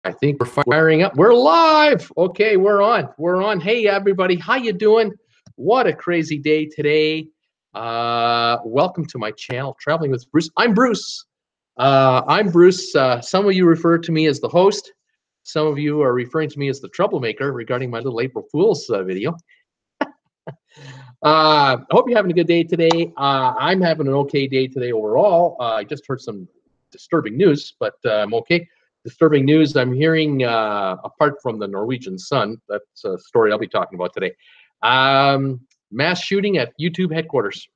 I think we're firing up. We're live. Okay, we're on. We're on. Hey, everybody. How you doing? What a crazy day today. Welcome to my channel, Traveling with Bruce. I'm Bruce. Some of you refer to me as the host. Some of you are referring to me as the troublemaker regarding my little April Fool's video. I hope you're having a good day today. I'm having an okay day today overall. I just heard some disturbing news, but I'm okay. Disturbing news I'm hearing, apart from the Norwegian Sun, that's a story I'll be talking about today. Mass shooting at YouTube headquarters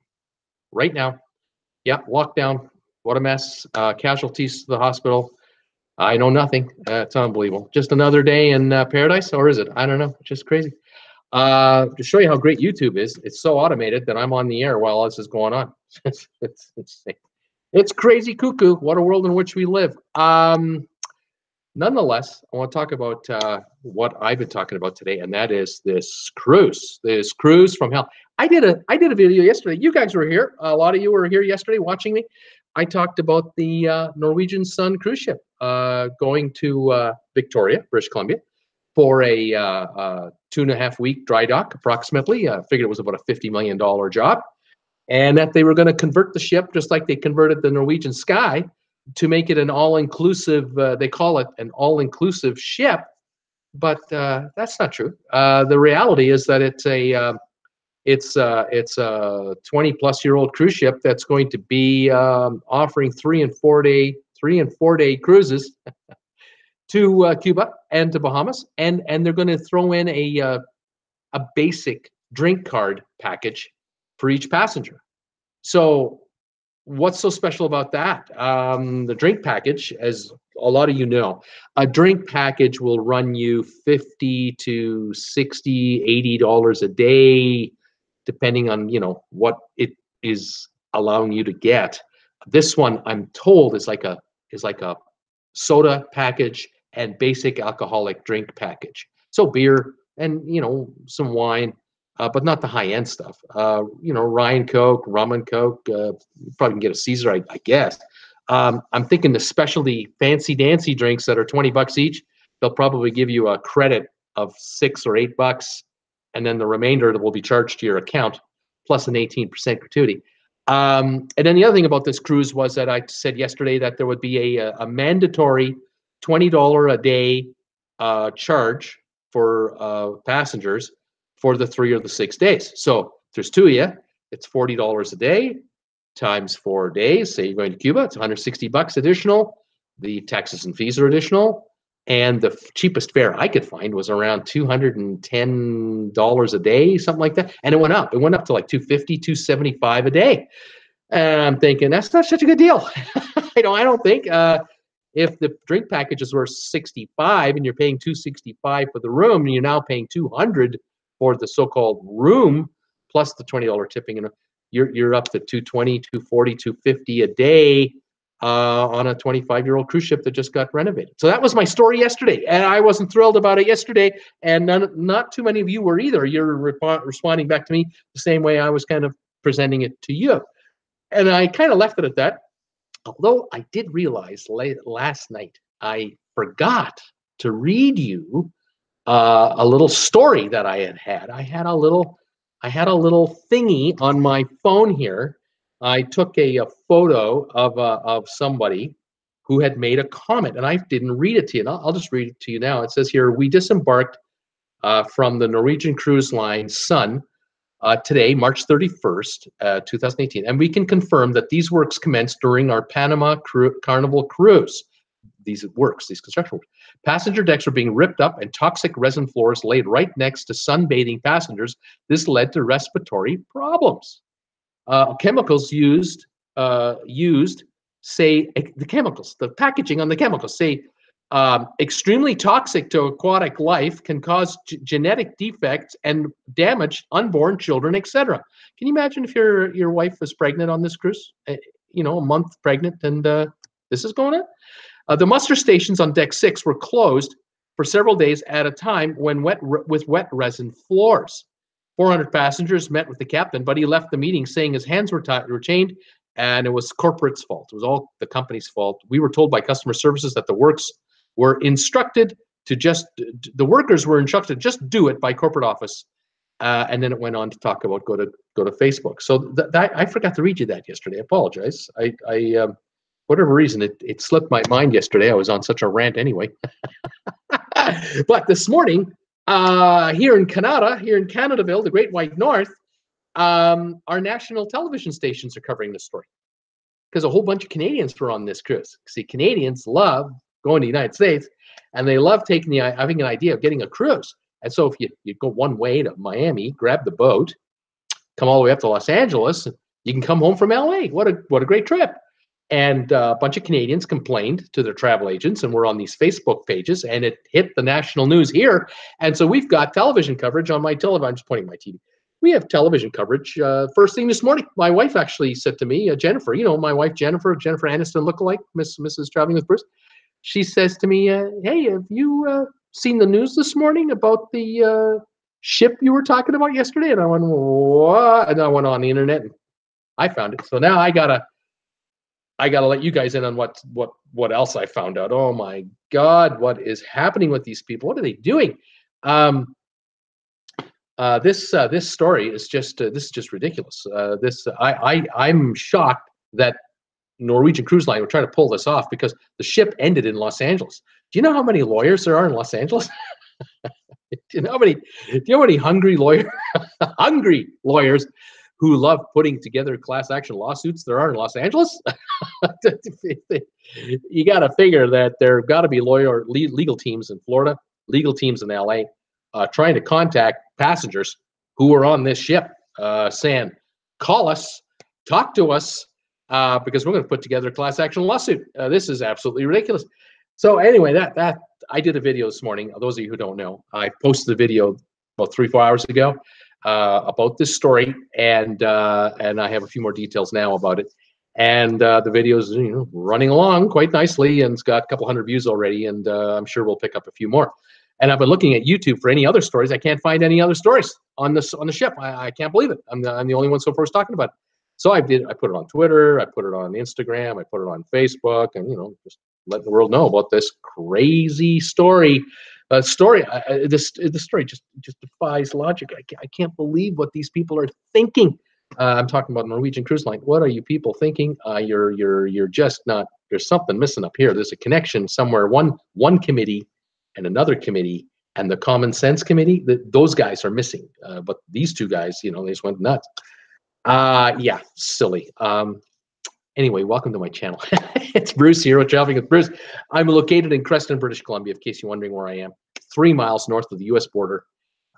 right now. Yeah, lockdown. What a mess. Casualties to the hospital. I know nothing. It's unbelievable. Just another day in paradise, or is it? I don't know. Just crazy. To show you how great YouTube is, it's so automated that I'm on the air while this is going on. It's crazy cuckoo. What a world in which we live. Nonetheless, I want to talk about what I've been talking about today, and that is this cruise from hell. I did a video yesterday. You guys were here. A lot of you were here yesterday watching me. I talked about the Norwegian Sun cruise ship going to Victoria, British Columbia, for a 2.5-week dry dock, approximately. I figured it was about a $50 million job, and that they were going to convert the ship just like they converted the Norwegian Sky to make it an all-inclusive, they call it an all-inclusive ship, but that's not true. The reality is that it's a 20-plus-year-old cruise ship that's going to be offering 3 and 4 day cruises to Cuba and to Bahamas, and they're going to throw in a basic drink card package for each passenger. So what's so special about that? The drink package, as a lot of you know, a drink package will run you $50 to $60, $80 a day, depending on what it is allowing you to get. This one, I'm told, is like a soda package and basic alcoholic drink package. So beer and some wine. But not the high-end stuff. Ryan Coke, rum and Coke. You probably can get a Caesar, I guess. I'm thinking the specialty fancy-dancy drinks that are $20 each, they'll probably give you a credit of $6 or $8, and then the remainder will be charged to your account, plus an 18% gratuity. And then the other thing about this cruise was that I said yesterday that there would be a mandatory $20 a day charge for passengers for the 3 or the 6 days. So if there's 2 of you, it's $40 a day times 4 days. Say you're going to Cuba, it's $160 additional. The taxes and fees are additional. And the cheapest fare I could find was around $210 a day, something like that. And it went up. It went up to like $250, $275 a day. And I'm thinking, that's not such a good deal. I don't think. If the drink packages were $65 and you're paying $265 for the room, and you're now paying $200 for the so-called room, plus the $20 tipping, and you're up to $220, $240, $250 a day on a 25-year-old cruise ship that just got renovated. So that was my story yesterday, and I wasn't thrilled about it yesterday, and not too many of you were either. You're responding back to me the same way I was kind of presenting it to you, and I kind of left it at that. Although I did realize last night I forgot to read you a little story that I had. I had a little thingy on my phone here. I took a photo of somebody who had made a comment, and I didn't read it to you. And I'll just read it to you now. It says here, we disembarked from the Norwegian Cruise Line Sun today, March 31st, 2018, and we can confirm that these works commenced during our Panama Carnival cruise. These construction works. Passenger decks were being ripped up and toxic resin floors laid right next to sunbathing passengers. This led to respiratory problems. Chemicals used, say, the packaging on the chemicals say, extremely toxic to aquatic life, can cause genetic defects and damage unborn children, etc. Can you imagine if your wife was pregnant on this cruise? A month pregnant, and this is going on? The muster stations on deck 6 were closed for several days at a time with wet resin floors. 400 passengers met with the captain, but he left the meeting saying his hands were chained and it was corporate's fault. It was all the company's fault. We were told by customer services that the works were instructed to the workers were instructed to just do it by corporate office. And then it went on to talk about go to Facebook. So I forgot to read you that yesterday. I apologize. Whatever reason, it slipped my mind yesterday. I was on such a rant anyway. But this morning, here in Canadaville, the Great White North, our national television stations are covering this story because a whole bunch of Canadians were on this cruise. See, Canadians love going to the United States, and they love having an idea of getting a cruise. And so if you go one way to Miami, grab the boat, come all the way up to Los Angeles, you can come home from LA. What a great trip. And a bunch of Canadians complained to their travel agents, and we're on these Facebook pages, and it hit the national news here. And so we've got television coverage on my television. I'm just pointing my TV. We have television coverage first thing this morning. My wife actually said to me, Jennifer, my wife Jennifer Aniston lookalike, Mrs. Traveling with Bruce. She says to me, hey, have you seen the news this morning about the ship you were talking about yesterday? And I went, what? And I went on the internet and I found it. So now I gotta let you guys in on what else I found out. Oh my God, what is happening with these people? What are they doing? This story is just ridiculous. I'm shocked that Norwegian Cruise Line were trying to pull this off because the ship ended in Los Angeles. Do you know how many lawyers there are in Los Angeles? Do you know how many hungry lawyers who love putting together class action lawsuits there are in Los Angeles? You got to figure that there got to be legal teams in Florida, legal teams in LA, trying to contact passengers who were on this ship, saying, call us, talk to us, because we're going to put together a class action lawsuit. This is absolutely ridiculous. So anyway, that I did a video this morning. Those of you who don't know, I posted a video about 3-4 hours ago about this story, and I have a few more details now about it. And the video is running along quite nicely, and it's got a couple hundred views already, and I'm sure we'll pick up a few more. And I've been looking at YouTube for any other stories. I can't find any other stories on the ship. I can't believe it. I'm the only one so far who's talking about it. So I put it on Twitter, I put it on Instagram, I put it on Facebook, and just let the world know about this crazy story. This story just defies logic. I can't believe what these people are thinking. I'm talking about Norwegian Cruise Line. What are you people thinking? You're just not. There's something missing up here. There's a connection somewhere. One committee and another committee and the Common Sense Committee. Those guys are missing. But these two guys, they just went nuts. Yeah, silly. Anyway, welcome to my channel. It's Bruce here with Traveling with Bruce. I'm located in Creston, British Columbia, in case you're wondering where I am. 3 miles north of the U.S. border.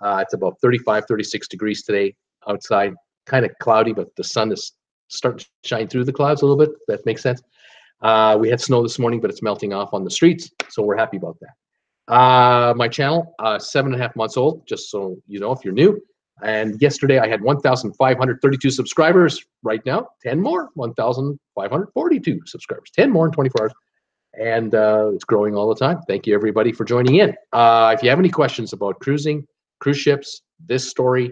It's about 35, 36 degrees today outside. Kind of cloudy, but the sun is starting to shine through the clouds a little bit. That makes sense. We had snow this morning, but it's melting off on the streets, so we're happy about that. My channel, 7.5 months old, just so you know if you're new. And yesterday I had 1,532 subscribers. Right now, 10 more, 1,542 subscribers. 10 more in 24 hours. And it's growing all the time. Thank you, everybody, for joining in. If you have any questions about cruising, cruise ships, this story,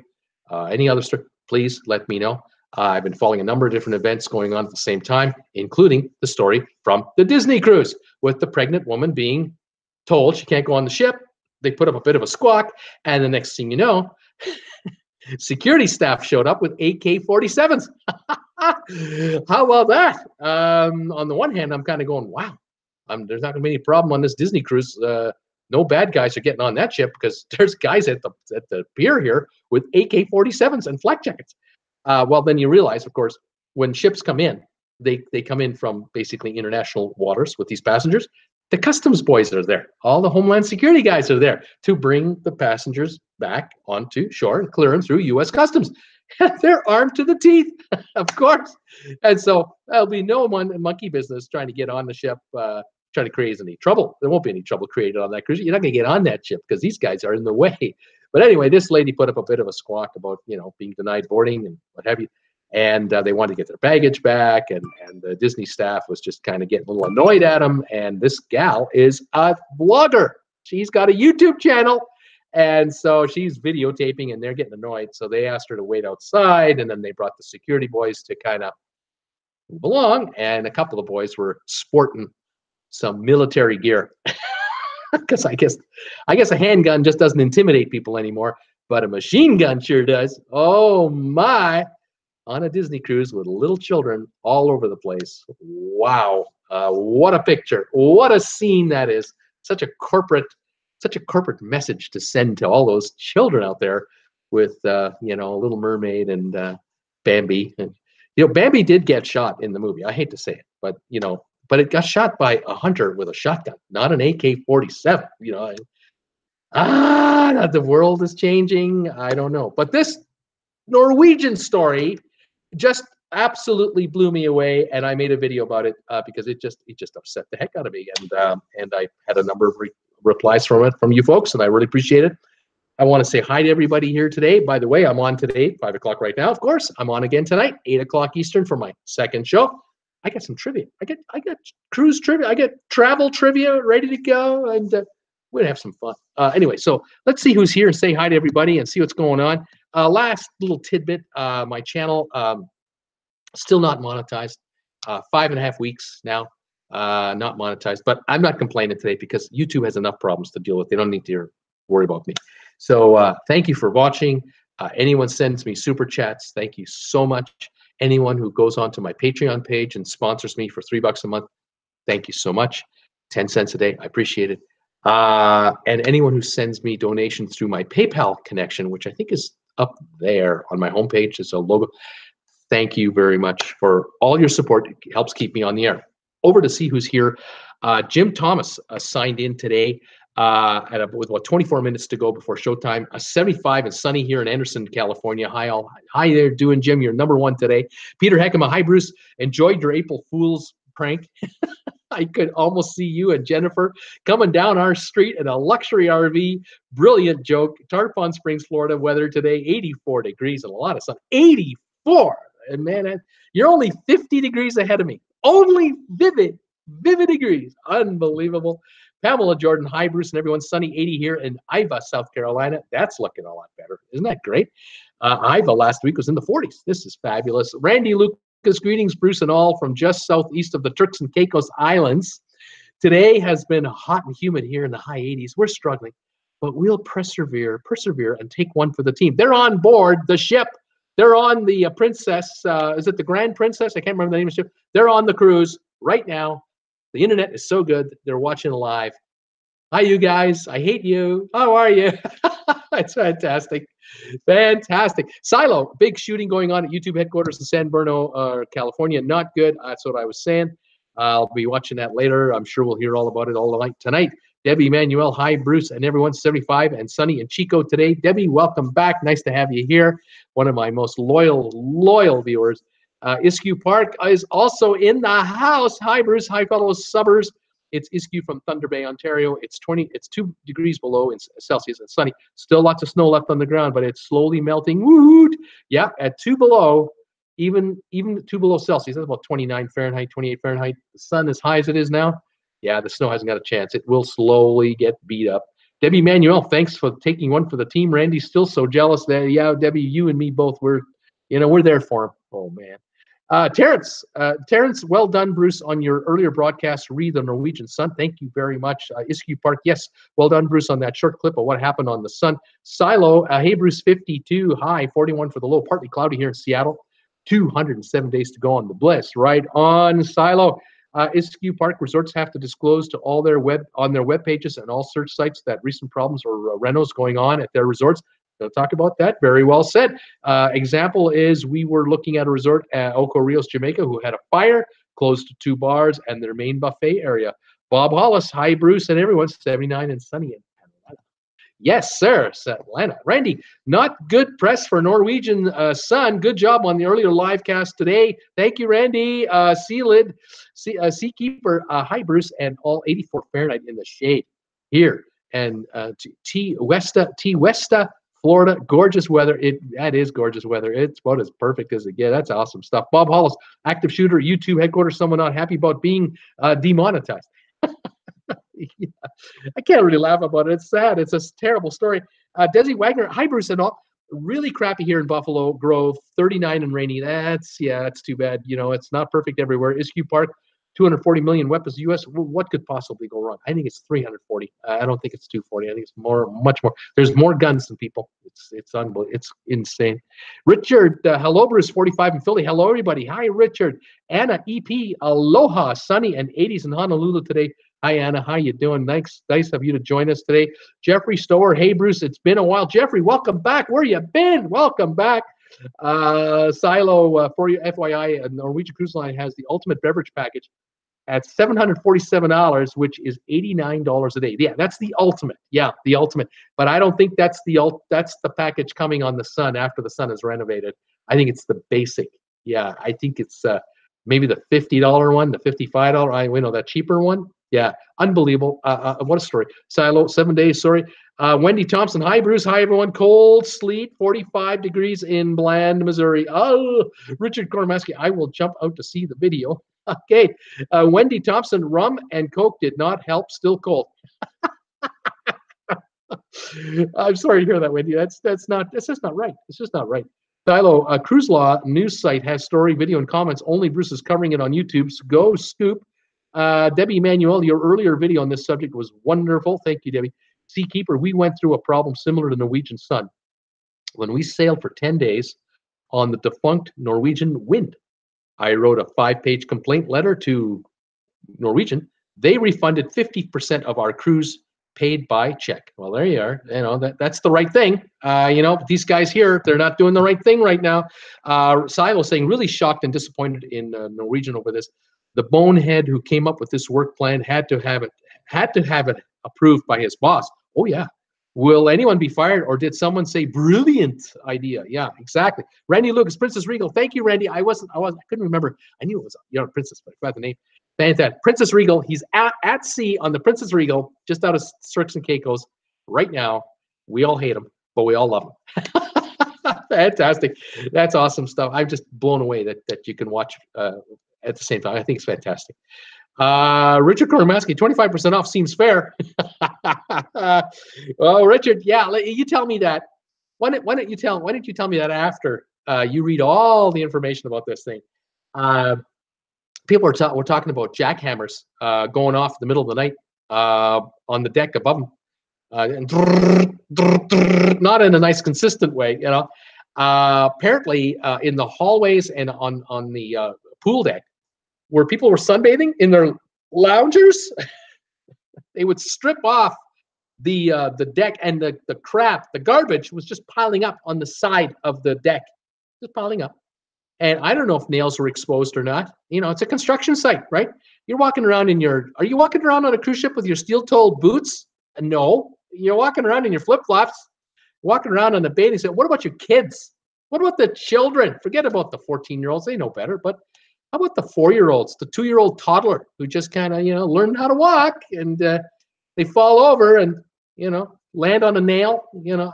any other story, please let me know. I've been following a number of different events going on at the same time, including the story from the Disney cruise with the pregnant woman being told she can't go on the ship. They put up a bit of a squawk, and the next thing you know, security staff showed up with AK-47s. How about that? On the one hand, I'm kind of going, wow, there's not going to be any problem on this Disney cruise. No bad guys are getting on that ship because there's guys at the pier here with AK-47s and flak jackets. Well, then you realize, of course, when ships come in, they come in from basically international waters with these passengers. The customs boys are there. All the Homeland Security guys are there to bring the passengers back onto shore and clear them through U.S. Customs. They're armed to the teeth, of course. And so there'll be no monkey business trying to get on the ship, trying to create any trouble. There won't be any trouble created on that cruise. You're not going to get on that ship because these guys are in the way. But anyway, this lady put up a bit of a squawk about, being denied boarding and what have you. And they wanted to get their baggage back, and the Disney staff was just kind of getting a little annoyed at them. And this gal is a vlogger. She's got a YouTube channel, and so she's videotaping, and they're getting annoyed. So they asked her to wait outside, and then they brought the security boys to kind of move along. And a couple of boys were sporting some military gear. because I guess a handgun just doesn't intimidate people anymore, but a machine gun sure does. Oh my! On a Disney cruise with little children all over the place. Wow! What a picture! What a scene that is! Such a corporate message to send to all those children out there with you know, Little Mermaid and Bambi. And you know, Bambi did get shot in the movie. I hate to say it, but you know, but it got shot by a hunter with a shotgun, not an AK-47. You know, the world is changing. I don't know, but this Norwegian story just absolutely blew me away, and I made a video about it because it just upset the heck out of me, and I had a number of replies from you folks, and I really appreciate it. I want to say hi to everybody here today. By the way, I'm on today, 5 o'clock right now. Of course, I'm on again tonight, 8 o'clock Eastern for my second show. I got some trivia. I got cruise trivia. I got travel trivia ready to go, and we're gonna have some fun. Anyway, so let's see who's here and say hi to everybody and see what's going on. Last little tidbit: my channel still not monetized. 5.5 weeks now, not monetized. But I'm not complaining today because YouTube has enough problems to deal with. They don't need to worry about me. So thank you for watching. Anyone sends me super chats, thank you so much. Anyone who goes onto my Patreon page and sponsors me for $3 a month, thank you so much. 10 cents a day, I appreciate it. And anyone who sends me donations through my PayPal connection, which I think is up there on my homepage, is a logo. Thank you very much for all your support. It helps keep me on the air. Over to see who's here. Jim Thomas signed in today with about 24 minutes to go before showtime. 75 and sunny here in Anderson, California. Hi all. Hi there, doing Jim. You're #1 today. Peter Heckema. Hi Bruce. Enjoyed your April Fool's prank. I could almost see you and Jennifer coming down our street in a luxury RV. Brilliant joke. Tarpon Springs, Florida. Weather today 84 degrees and a lot of sun. 84. And man, you're only 50 degrees ahead of me. Only vivid degrees. Unbelievable. Pamela Jordan, hi Bruce and everyone. Sunny 80 here in Iva, South Carolina. That's looking a lot better. Isn't that great? Iva last week was in the 40s. This is fabulous. Randy Lucas, greetings Bruce and all from just southeast of the Turks and Caicos Islands. Today has been hot and humid here in the high 80s. We're struggling, but we'll persevere and take one for the team. They're on board the ship. They're on the Princess, is it the Grand Princess? I can't remember the name of the ship. They're on the cruise right now. The internet is so good. They're watching live. Hi, you guys. I hate you. How are you? That's fantastic. Fantastic. Silo, big shooting going on at YouTube headquarters in San Bernardino, California. Not good. That's what I was saying. I'll be watching that later. I'm sure we'll hear all about it all night tonight. Debbie Manuel, hi, Bruce, and everyone, 75, and Sunny and Chico today. Debbie, welcome back. Nice to have you here. One of my most loyal viewers. Iskew Park is also in the house. Hi, Bruce. Hi, fellow subbers. It's Iskew from Thunder Bay, Ontario. It's 2 degrees below in Celsius and sunny. Still lots of snow left on the ground, but it's slowly melting. Woot! Yeah, at 2 below, even 2 below Celsius. That's about 29 Fahrenheit, 28 Fahrenheit. The sun as high as it is now. Yeah, the snow hasn't got a chance. It will slowly get beat up. Debbie Manuel, thanks for taking one for the team. Randy's still so jealous that, yeah, Debbie, you and me both, we're there for him. Oh, man. Terrence, well done, Bruce, on your earlier broadcast. Read the Norwegian Sun. Thank you very much. Iskew Park, yes, well done, Bruce, on that short clip of what happened on the Sun. Silo, hey, Bruce, 52, high, 41 for the low. Partly cloudy here in Seattle. 207 days to go on the Bliss. Right on, Silo. Iskew Park resorts have to disclose to all their web pages and all search sites that recent problems or renos going on at their resorts. They'll talk about that. Very well said. Example is we were looking at a resort at Oco Rios, Jamaica, who had a fire, closed 2 bars and their main buffet area. Bob Hollis, hi Bruce and everyone, 79 and sunny in Atlanta. Yes, sir, Atlanta. Randy, not good press for Norwegian Sun. Good job on the earlier live cast today. Thank you, Randy. Sealid, Seakeeper, hi Bruce, and all 84 Fahrenheit in the shade here. And T Westa, Florida, gorgeous weather. That is gorgeous weather. It's about as perfect as it gets. That's awesome stuff. Bob Hollis, active shooter, YouTube headquarters. Someone not happy about being demonetized. Yeah. I can't really laugh about it. It's sad. It's a terrible story. Desi Wagner, hi Bruce and all. Really crappy here in Buffalo Grove. 39 and rainy. That's too bad. You know, it's not perfect everywhere. Iskew Park, 240 million weapons US. What could possibly go wrong? I think it's 340. I don't think it's 240. I think it's much more. There's more guns than people. It's unbelievable. It's insane. Richard, hello, Bruce, 45 in Philly. Hello, everybody. Hi, Richard. Anna, EP, aloha, sunny and 80s in Honolulu today. Hi, Anna. How you doing? Nice of you to join us today. Jeffrey Stower. Hey, Bruce. It's been a while. Jeffrey, welcome back. Where you been? Welcome back. Silo, for you, FYI, Norwegian Cruise Line has the ultimate beverage package at $747, which is $89 a day. Yeah, that's the ultimate. Yeah, the ultimate. But I don't think that's the package coming on the Sun after the Sun is renovated. I think it's the basic. Yeah, I think it's maybe the $50 one, the $55. We know that cheaper one. Yeah, unbelievable. What a story. Silo, 7 days, sorry. Wendy Thompson, hi, Bruce. Hi, everyone. Cold sleet, 45 degrees in Bland, Missouri. Oh, Richard Kormaski, I will jump out to see the video. Okay. Wendy Thompson, rum and Coke did not help. Still cold. I'm sorry to hear that, Wendy. That's just not right. It's just not right. Silo, Cruise Law news site has story, video, and comments. Only Bruce is covering it on YouTube. So go scoop. Debbie Emanuel, your earlier video on this subject was wonderful. Thank you, Debbie. Seakeeper, we went through a problem similar to Norwegian Sun when we sailed for 10 days on the defunct Norwegian Wind. I wrote a 5-page complaint letter to Norwegian. They refunded 50% of our cruise paid by check. Well, there you are. You know, that's the right thing. These guys here, they're not doing the right thing right now. Silo saying, really shocked and disappointed in Norwegian over this. The bonehead who came up with this work plan had to have it approved by his boss. Oh yeah. Will anyone be fired, or did someone say brilliant idea? Yeah, exactly. Randy Lucas, Princess Regal. Thank you, Randy. I couldn't remember. I knew it was Princess, but I forgot the name. Fantastic. Princess Regal. He's at sea on the Princess Regal, just out of Turks and Caicos right now. We all hate him, but we all love him. Fantastic. That's awesome stuff. I'm just blown away that you can watch at the same time. I think it's fantastic. Richard Kormaski, 25% off seems fair. Well, Richard, yeah, you tell me that. Why don't you tell me that after you read all the information about this thing? People we're talking about jackhammers going off in the middle of the night on the deck above them, and not in a nice, consistent way, Apparently, in the hallways and on the pool deck, where people were sunbathing in their loungers, they would strip off the deck, and the crap, the garbage was just piling up on the side of the deck, just piling up. And I don't know if nails were exposed or not. It's a construction site, right? You're walking around are you walking around on a cruise ship with your steel-toed boots? No, you're walking around in your flip-flops, walking around on the bathing suit. What about your kids? What about the children? Forget about the 14-year-olds. They know better, but how about the 4-year-olds, the 2-year-old toddler who just kind of, learned how to walk, and they fall over and, land on a nail?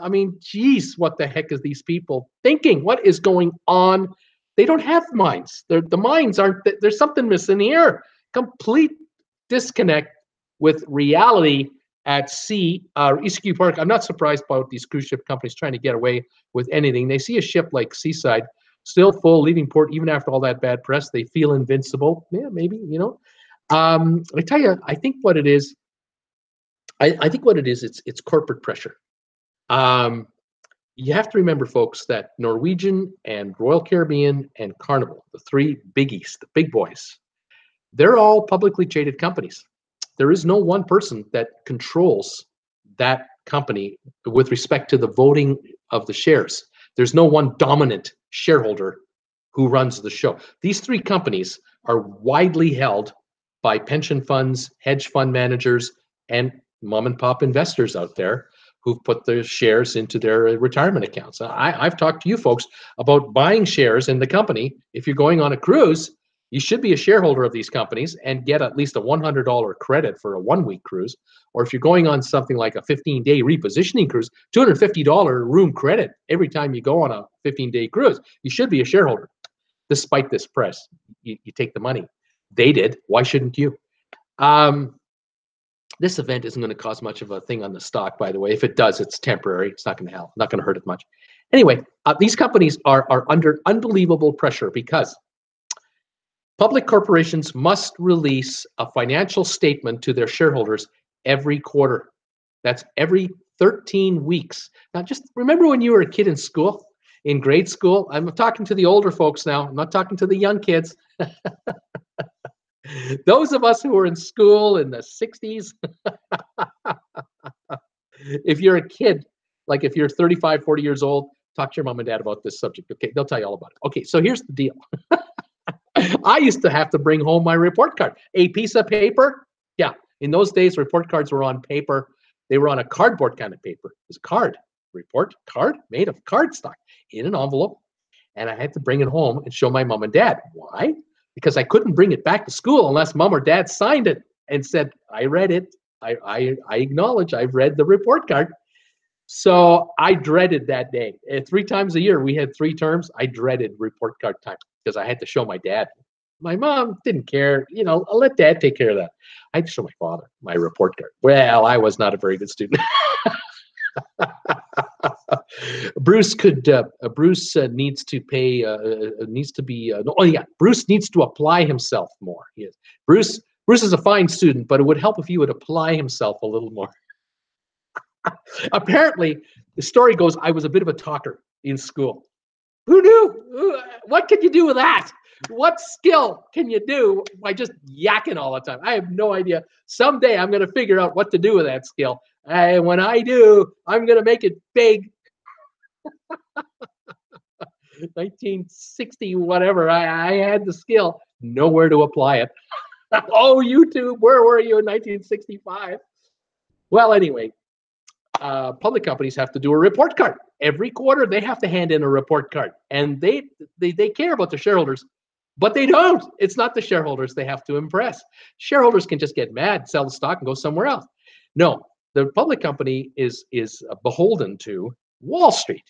I mean, geez, what the heck is these people thinking? What is going on? They don't have minds. The minds aren't, there's something missing here. Complete disconnect with reality at sea. ECQ Park, I'm not surprised about these cruise ship companies trying to get away with anything. They see a ship like Seaside, still full, leaving port even after all that bad press. They feel invincible. Yeah, maybe, I tell you, I think what it is, it's corporate pressure. You have to remember, folks, that Norwegian and Royal Caribbean and Carnival, the three biggies, the big boys, they're all publicly traded companies. There is no one person that controls that company with respect to the voting of the shares. There's no one dominant shareholder who runs the show. These three companies are widely held by pension funds, hedge fund managers, and mom and pop investors out there who've put their shares into their retirement accounts. I've talked to you folks about buying shares in the company. If you're going on a cruise, you should be a shareholder of these companies and get at least a $100 credit for a 1-week cruise. Or if you're going on something like a 15-day repositioning cruise, $250 room credit every time you go on a 15-day cruise. You should be a shareholder. Despite this press, you take the money. They did. Why shouldn't you? This event isn't going to cause much of a thing on the stock, by the way. If it does, it's temporary. It's not going to hurt it much. Anyway, these companies are under unbelievable pressure because Public corporations must release a financial statement to their shareholders every quarter. That's every 13 weeks. Now, just remember when you were a kid in school, in grade school. I'm talking to the older folks now. I'm not talking to the young kids. Those of us who were in school in the 60s, if you're a kid, like if you're 35, 40 years old, talk to your mom and dad about this subject. Okay, they'll tell you all about it. Okay, so here's the deal. I used to have to bring home my report card, a piece of paper. Yeah, in those days, report cards were on paper. They were on a cardboard kind of paper. It was a card, report card made of cardstock in an envelope. And I had to bring it home and show my mom and dad. Why? Because I couldn't bring it back to school unless mom or dad signed it and said, I read it. I acknowledge I've read the report card. So I dreaded that day. 3 times a year, we had 3 terms. I dreaded report card time because I had to show my dad. My mom didn't care. You know, I'll let dad take care of that. I had to show my father my report card. Well, I was not a very good student. Bruce needs to pay, Bruce needs to apply himself more. Yes. Bruce is a fine student, but it would help if he would apply himself a little more. Apparently, the story goes, I was a bit of a talker in school. Who knew? What can you do with that? What skill can you do by just yakking all the time? I have no idea. Someday I'm going to figure out what to do with that skill. And when I do, I'm going to make it big. 1960, whatever. I had the skill. Nowhere to apply it. Oh, YouTube, where were you in 1965? Well, anyway, public companies have to do a report card. Every quarter, they have to hand in a report card. And they care about the shareholders, but they don't. It's not the shareholders they have to impress. Shareholders can just get mad, sell the stock, and go somewhere else. No, the public company is beholden to Wall Street,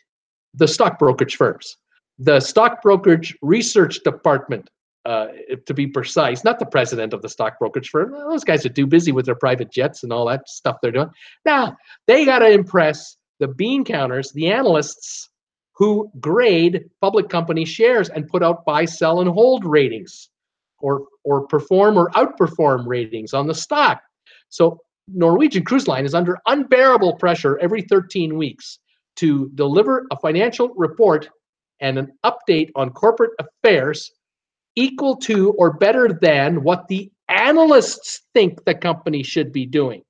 the stock brokerage firms, the stock brokerage research department, to be precise, not the president of the stock brokerage firm. Those guys are too busy with their private jets and all that stuff they're doing. Now, they got to impress the bean counters, the analysts who grade public company shares and put out buy, sell, and hold ratings or perform or outperform ratings on the stock. So Norwegian Cruise Line is under unbearable pressure every 13 weeks to deliver a financial report and an update on corporate affairs equal to or better than what the analysts think the company should be doing.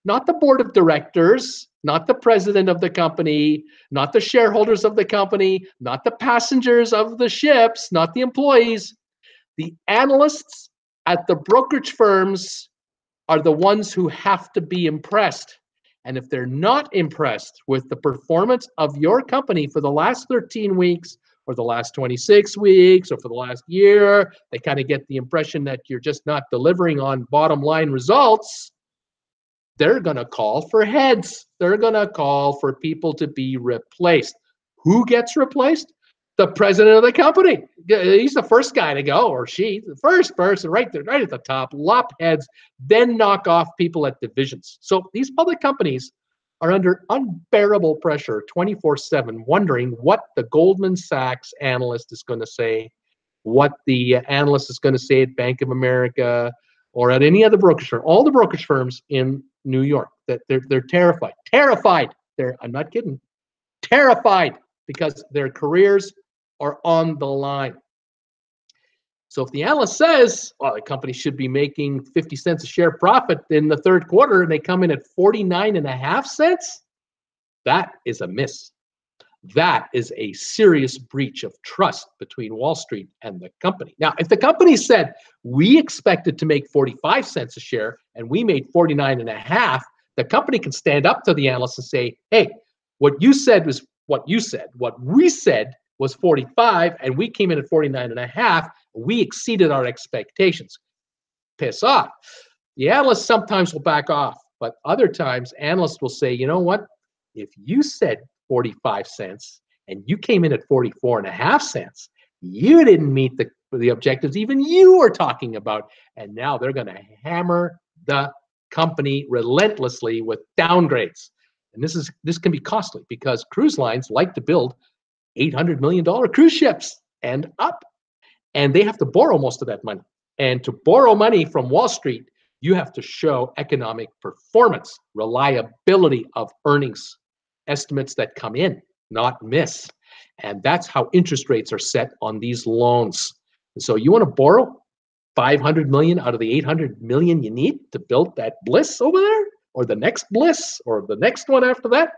Not the board of directors, not the president of the company, not the shareholders of the company, not the passengers of the ships, not the employees. The analysts at the brokerage firms are the ones who have to be impressed. And if they're not impressed with the performance of your company for the last 13 weeks, or the last 26 weeks, or for the last year, they kind of get the impression that you're just not delivering on bottom line results, they're going to call for heads. They're going to call for people to be replaced. Who gets replaced? The president of the company. He's the first guy to go, or she, the first person right there, right at the top, lop heads, then knock off people at divisions. So these public companies are under unbearable pressure 24/7, wondering what the Goldman Sachs analyst is going to say, what the analyst is going to say at Bank of America or at any other brokerage firm. All the brokerage firms in New York, that they're terrified. Terrified. I'm not kidding. Terrified because their careers are on the line. So if the analyst says, well, the company should be making 50 cents a share profit in the third quarter and they come in at 49.5 cents, that is a miss. That is a serious breach of trust between Wall Street and the company. Now, if the company said, we expected to make 45 cents a share and we made 49.5, the company can stand up to the analyst and say, hey, what you said was what you said. What we said was 45 and we came in at 49.5. We exceeded our expectations. Piss off. The analysts sometimes will back off, but other times analysts will say, you know what? If you said 45 cents and you came in at 44.5 cents, you didn't meet the objectives even you were talking about. And now they're going to hammer the company relentlessly with downgrades. And this can be costly because cruise lines like to build $800 million cruise ships and up. and they have to borrow most of that money. And to borrow money from Wall Street, you have to show economic performance, reliability of earnings, estimates that come in, not miss. And that's how interest rates are set on these loans. And so you want to borrow 500 million out of the 800 million you need to build that bliss over there, or the next bliss, or the next one after that.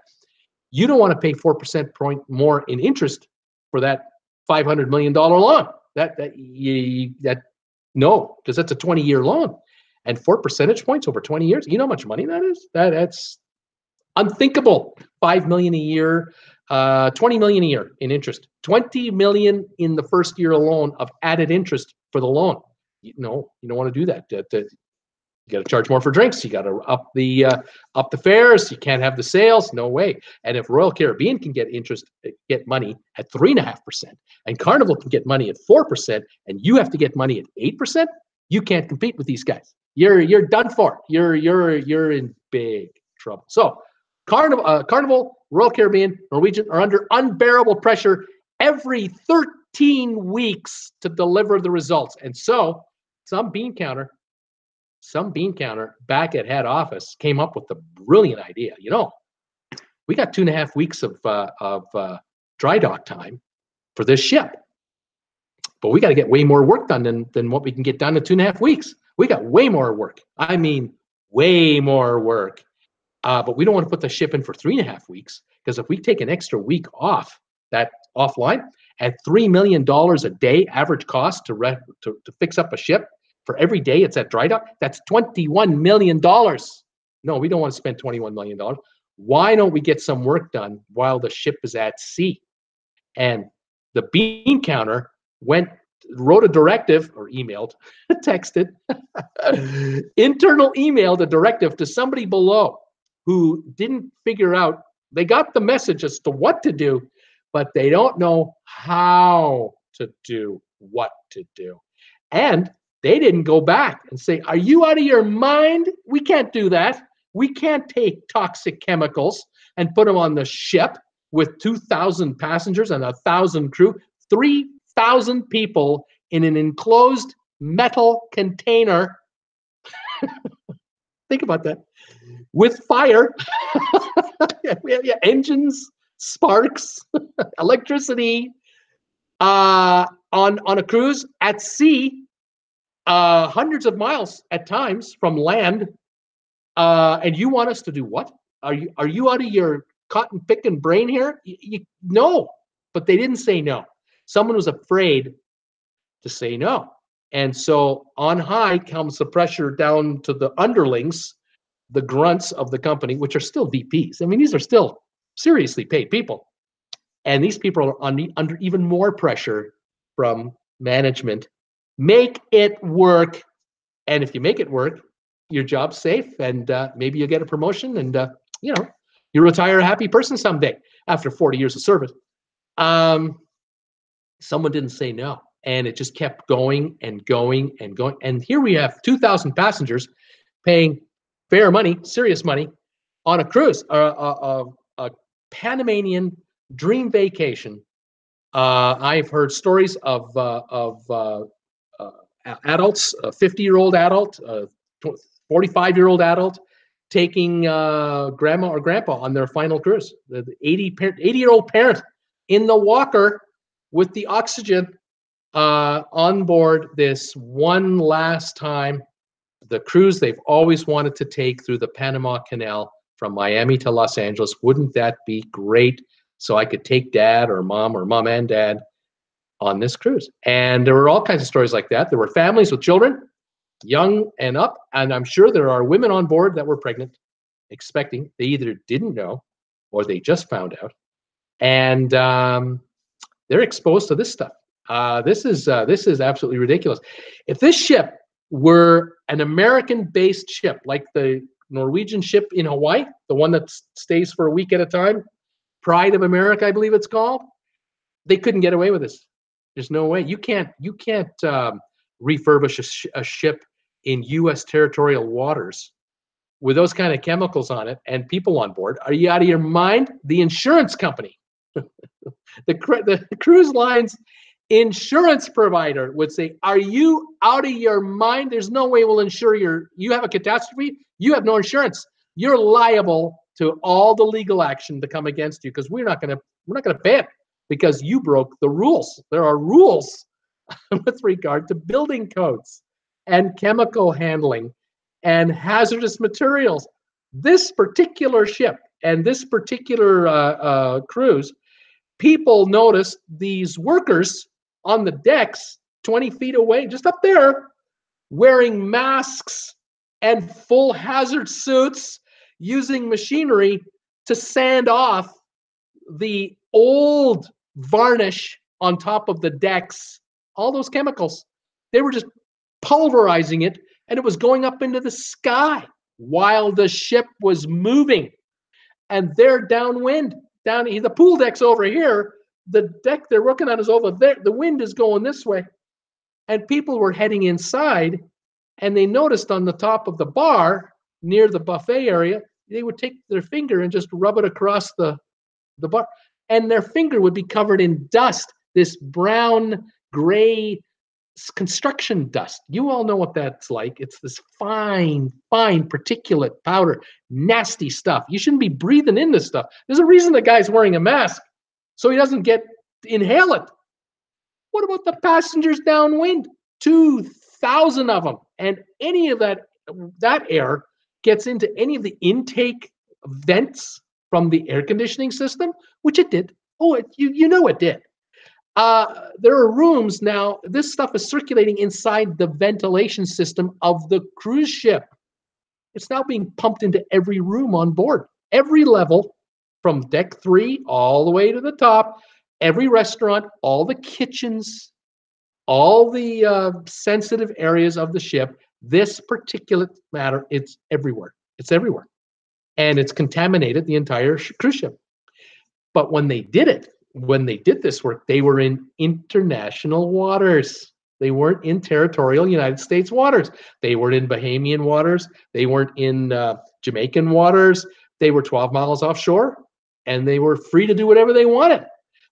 You don't want to pay 4% point more in interest for that $500 million loan. No, because that's a 20-year loan, and 4 percentage points over 20 years. You know how much money that is? That's unthinkable. 5 million a year, 20 million a year in interest. 20 million in the first year alone of added interest for the loan. You don't want to do that. You got to charge more for drinks. You got to up the fares. You can't have the sales. No way. And if Royal Caribbean can get money at 3.5%, and Carnival can get money at 4%, and you have to get money at 8%, you can't compete with these guys. You're done for. You're in big trouble. So Carnival, Royal Caribbean, Norwegian are under unbearable pressure every 13 weeks to deliver the results. And so some bean counter back at head office came up with the brilliant idea. We got 2.5 weeks of dry dock time for this ship, but we got to get way more work done than what we can get done in 2.5 weeks. We got way more work. I mean, way more work. But we don't want to put the ship in for 3.5 weeks, because if we take an extra week off, that offline, at $3 million a day average cost to fix up a ship, for every day it's at dry dock, that's $21 million. No, we don't want to spend $21 million. Why don't we get some work done while the ship is at sea? And the bean counter wrote a directive, or emailed, texted, internal emailed a directive to somebody below who didn't figure out. They got the message as to what to do, but they don't know how to do what to do. And they didn't go back and say, are you out of your mind? We can't do that. We can't take toxic chemicals and put them on the ship with 2,000 passengers and 1,000 crew, 3,000 people in an enclosed metal container. Think about that. With fire, engines, sparks, electricity, on a cruise at sea, hundreds of miles at times from land, and you want us to do what? Are you out of your cotton picking brain here? No, but they didn't say no. Someone was afraid to say no, and so on high comes the pressure down to the underlings, the grunts of the company, which are still VPs. I mean, these are still seriously paid people, and these people are under even more pressure from management. Make it work, and if you make it work, your job's safe, and maybe you get a promotion, and you retire a happy person someday after 40 years of service. Someone didn't say no, and it just kept going and going and going. And here we have 2,000 passengers paying fair money, serious money, on a cruise, a Panamanian dream vacation. I've heard stories of adults, a 50-year-old adult, a 45-year-old adult, taking grandma or grandpa on their final cruise. The 80-year-old parent in the walker with the oxygen on board this one last time. The cruise they've always wanted to take through the Panama Canal from Miami to Los Angeles. Wouldn't that be great? So I could take dad or mom and dad on this cruise. And there were all kinds of stories like that. There were families with children, young and up, and I'm sure there are women on board that were pregnant, expecting. They either didn't know or they just found out. And they're exposed to this stuff. This is absolutely ridiculous. If this ship were an American-based ship, like the Norwegian ship in Hawaii, the one that stays for a week at a time, Pride of America, I believe it's called, they couldn't get away with this. There's no way. You can't refurbish a ship in U.S. territorial waters with those kind of chemicals on it and people on board. Are you out of your mind? The insurance company, the cruise lines insurance provider would say, are you out of your mind? There's no way we'll insure you have a catastrophe. You have no insurance. You're liable to all the legal action to come against you because we're not going to pay it because you broke the rules. There are rules with regard to building codes and chemical handling and hazardous materials. This particular ship and this particular cruise, people noticed these workers on the decks 20 feet away, just up there, wearing masks and full hazard suits, using machinery to sand off the old varnish on top of the decks, all those chemicals. They were just pulverizing it, and it was going up into the sky while the ship was moving. And they're downwind. The pool deck's over here. The deck they're working on is over there. The wind is going this way. And people were heading inside, and they noticed on the top of the bar near the buffet area, they would take their finger and just rub it across the bar. And their finger would be covered in dust, this brown, gray construction dust. You all know what that's like. It's this fine, fine particulate powder, nasty stuff. You shouldn't be breathing in this stuff. There's a reason the guy's wearing a mask, so he doesn't inhale it. What about the passengers downwind? 2,000 of them. And any of that air gets into any of the intake vents from the air conditioning system, which it did. Oh, you know it did. There are rooms now. This stuff is circulating inside the ventilation system of the cruise ship. It's now being pumped into every room on board, every level, from deck 3 all the way to the top, every restaurant, all the kitchens, all the sensitive areas of the ship. This particulate matter, it's everywhere. It's everywhere. And it's contaminated the entire cruise ship. But when they did this work, they were in international waters. They weren't in territorial United States waters. They weren't in Bahamian waters. They weren't in Jamaican waters. They were 12 miles offshore, and they were free to do whatever they wanted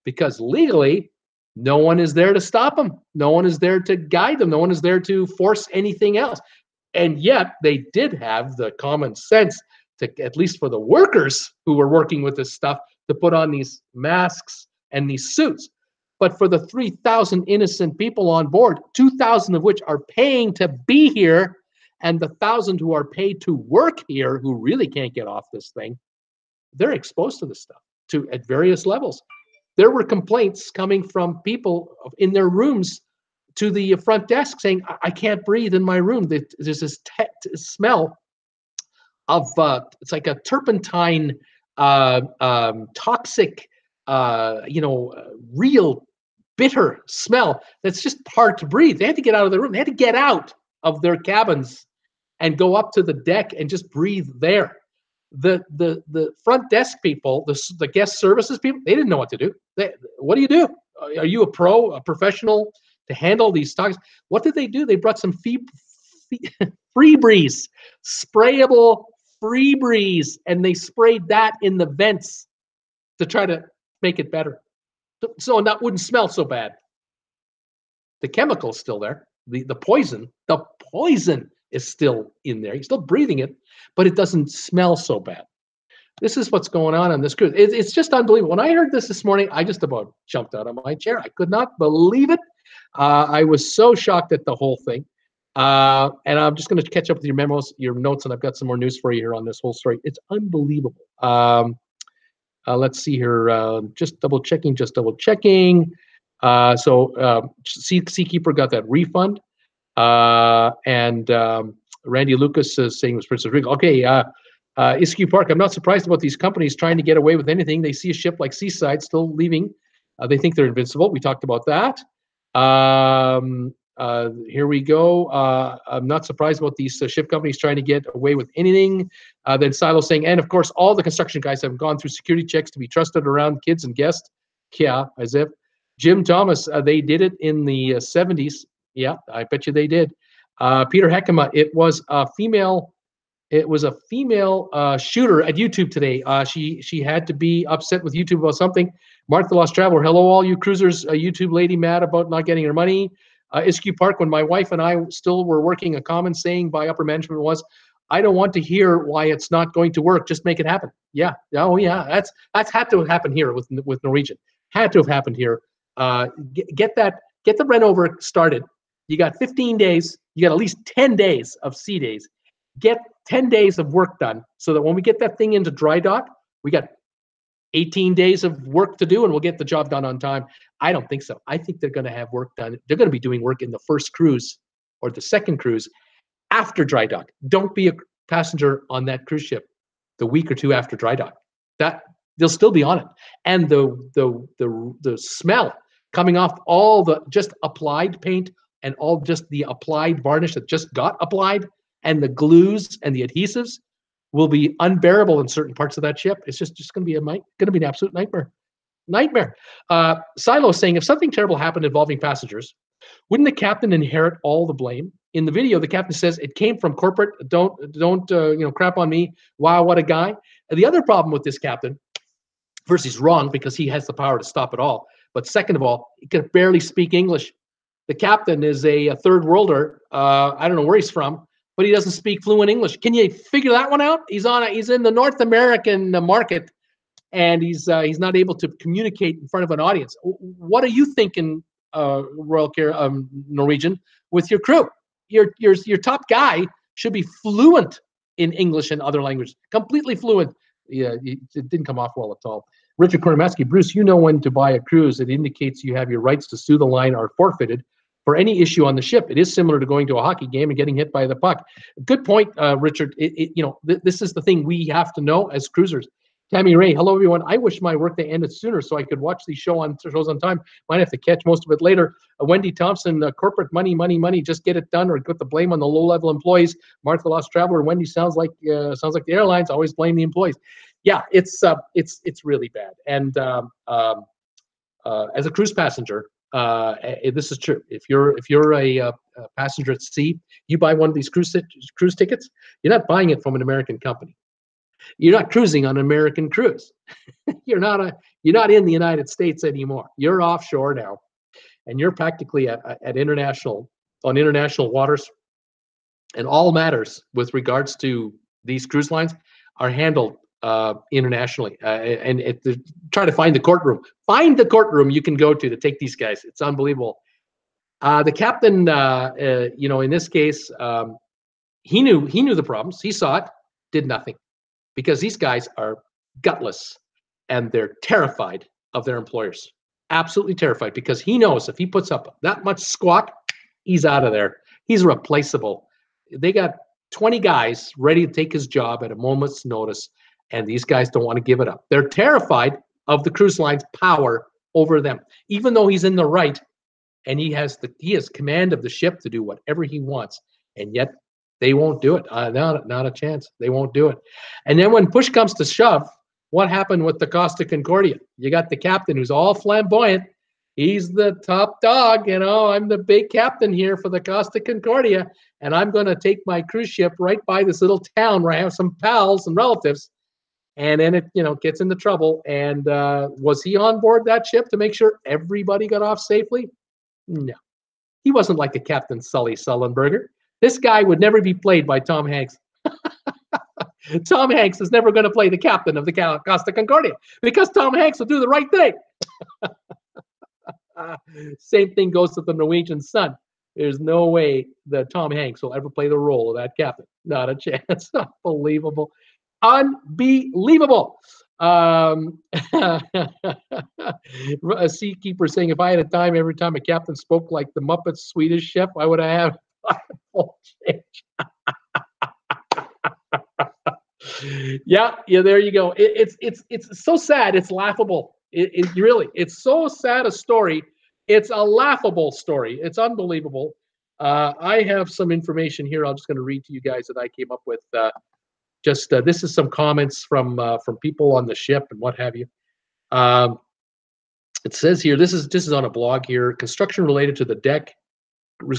because legally, no one is there to stop them. No one is there to guide them. No one is there to force anything else. And yet, they did have the common sense to, at least for the workers who were working with this stuff, to put on these masks and these suits. But for the 3,000 innocent people on board, 2,000 of which are paying to be here, and the 1,000 who are paid to work here, who really can't get off this thing, they're exposed to this stuff at various levels. There were complaints coming from people in their rooms to the front desk saying, I can't breathe in my room. There's this smell of, it's like a turpentine, toxic, real bitter smell that's just hard to breathe. They had to get out of their room. They had to get out of their cabins and go up to the deck and just breathe there. The front desk people, the guest services people, they didn't know what to do. What do you do? Are you a professional to handle these toxins? What did they do? They brought some Febreze, sprayable Febreze, and they sprayed that in the vents to try to make it better. So that wouldn't smell so bad. The chemical's still there. The poison is still in there. You're still breathing it, but it doesn't smell so bad. This is what's going on this cruise. It's just unbelievable. When I heard this morning, I just about jumped out of my chair. I could not believe it. I was so shocked at the whole thing. And I'm just going to catch up with your notes, and I've got some more news for you here on this whole story. It's unbelievable. Let's see here. Just double checking. So Seakeeper got that refund. And Randy Lucas is saying it was Princess Regal. Okay, Iskew Park, I'm not surprised about these companies trying to get away with anything. They see a ship like Seaside still leaving. They think they're invincible. We talked about that. Here we go. I'm not surprised about these ship companies trying to get away with anything. Then Silo saying, and of course, all the construction guys have gone through security checks to be trusted around kids and guests. Yeah, as if. Jim Thomas, they did it in the 70s. Yeah, I bet you they did. Peter Heckema, it was a female It was a female shooter at YouTube today. She had to be upset with YouTube about something. Mark the Lost Traveler. Hello, all you cruisers. A YouTube lady mad about not getting her money. Iskew Park. When my wife and I still were working, a common saying by upper management was, "I don't want to hear why it's not going to work. Just make it happen." Yeah. Oh yeah. That's had to happen here with Norwegian. Had to have happened here. Get the rent over started. You got 15 days. You got at least 10 days of sea days. Get 10 days of work done so that when we get that thing into dry dock, we got 18 days of work to do and we'll get the job done on time. I don't think so. I think they're going to have work done. They're going to be doing work in the first cruise or the second cruise after dry dock. Don't be a passenger on that cruise ship the week or two after dry dock. That they'll still be on it. And the smell coming off all the just applied paint and all just the applied varnish that just got applied and the glues and the adhesives will be unbearable in certain parts of that ship. It's just going to be an absolute nightmare. Silo saying, if something terrible happened involving passengers, wouldn't the captain inherit all the blame? In the video, the captain says it came from corporate. Don't crap on me. Wow, what a guy. And the other problem with this captain, first, he's wrong because he has the power to stop it all. But second of all, he can barely speak English. The captain is a third worlder. I don't know where he's from, but he doesn't speak fluent English. Can you figure that one out? He's in the North American market, and he's not able to communicate in front of an audience. What are you thinking, Royal Norwegian, with your crew? Your top guy should be fluent in English and other languages, completely fluent. Yeah, it didn't come off well at all. Richard Kornamaski, Bruce, you know when to buy a cruise. It indicates you have your rights to sue the line are forfeited for any issue on the ship. It is similar to going to a hockey game and getting hit by the puck. Good point, Richard. This is the thing we have to know as cruisers. Tammy Ray, hello everyone. I wish my workday ended sooner so I could watch these shows on time. Might have to catch most of it later. Wendy Thompson, corporate money. Just get it done or put the blame on the low-level employees. Mark the Lost Traveler. Wendy sounds like the airlines always blame the employees. Yeah, it's really bad. And as a cruise passenger, this is true. If you're a passenger at sea, you buy one of these cruise tickets. You're not buying it from an American company. You're not cruising on an American cruise. You're not in the United States anymore. You're offshore now, and you're practically on international waters. And all matters with regards to these cruise lines are handled internationally. Try to find the courtroom. Find the courtroom you can go to take these guys. It's unbelievable. The captain, in this case, he knew the problems. He saw it, did nothing. Because these guys are gutless and they're terrified of their employers. Absolutely terrified, because he knows if he puts up that much squawk, he's out of there. He's replaceable. They got 20 guys ready to take his job at a moment's notice, and these guys don't want to give it up. They're terrified of the cruise line's power over them, even though he's in the right and he has command of the ship to do whatever he wants, and yet they won't do it. Not a chance. They won't do it. And then when push comes to shove, what happened with the Costa Concordia? You got the captain who's all flamboyant. He's the top dog. I'm the big captain here for the Costa Concordia, and I'm going to take my cruise ship right by this little town where I have some pals and relatives. And then it, gets into trouble. And was he on board that ship to make sure everybody got off safely? No. He wasn't like the Captain Sully Sullenberger. This guy would never be played by Tom Hanks. Tom Hanks is never going to play the captain of the Costa Concordia because Tom Hanks will do the right thing. Same thing goes to the Norwegian Sun. There's no way that Tom Hanks will ever play the role of that captain. Not a chance. Unbelievable. Unbelievable. A seakeeper saying, if I had a dime every time a captain spoke like the Muppets Swedish chef, I would have yeah, there you go. It's so sad. It's laughable. It's so sad a story. It's a laughable story. It's unbelievable. I have some information here. I'm just going to read to you guys that I came up with. This is some comments from people on the ship and what have you. It says here, this is on a blog here. Construction related to the deck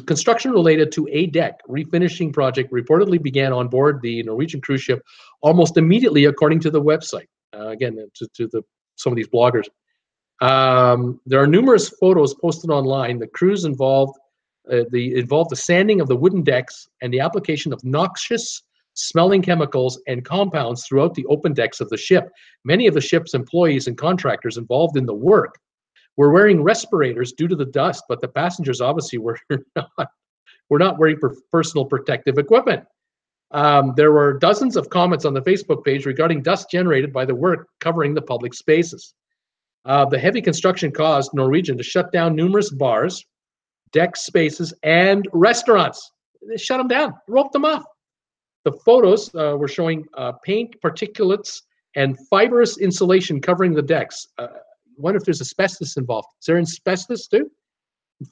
construction related to a deck refinishing project reportedly began on board the Norwegian cruise ship almost immediately, according to the website. Again, to some of these bloggers. There are numerous photos posted online. The cruise involved the sanding of the wooden decks and the application of noxious smelling chemicals and compounds throughout the open decks of the ship. Many of the ship's employees and contractors involved in the work were wearing respirators due to the dust, but the passengers obviously were not wearing personal protective equipment. There were dozens of comments on the Facebook page regarding dust generated by the work covering the public spaces. The heavy construction caused Norwegian to shut down numerous bars, deck spaces, and restaurants. They shut them down, roped them off. The photos were showing paint particulates and fibrous insulation covering the decks. I wonder if there's asbestos involved. Is there asbestos too?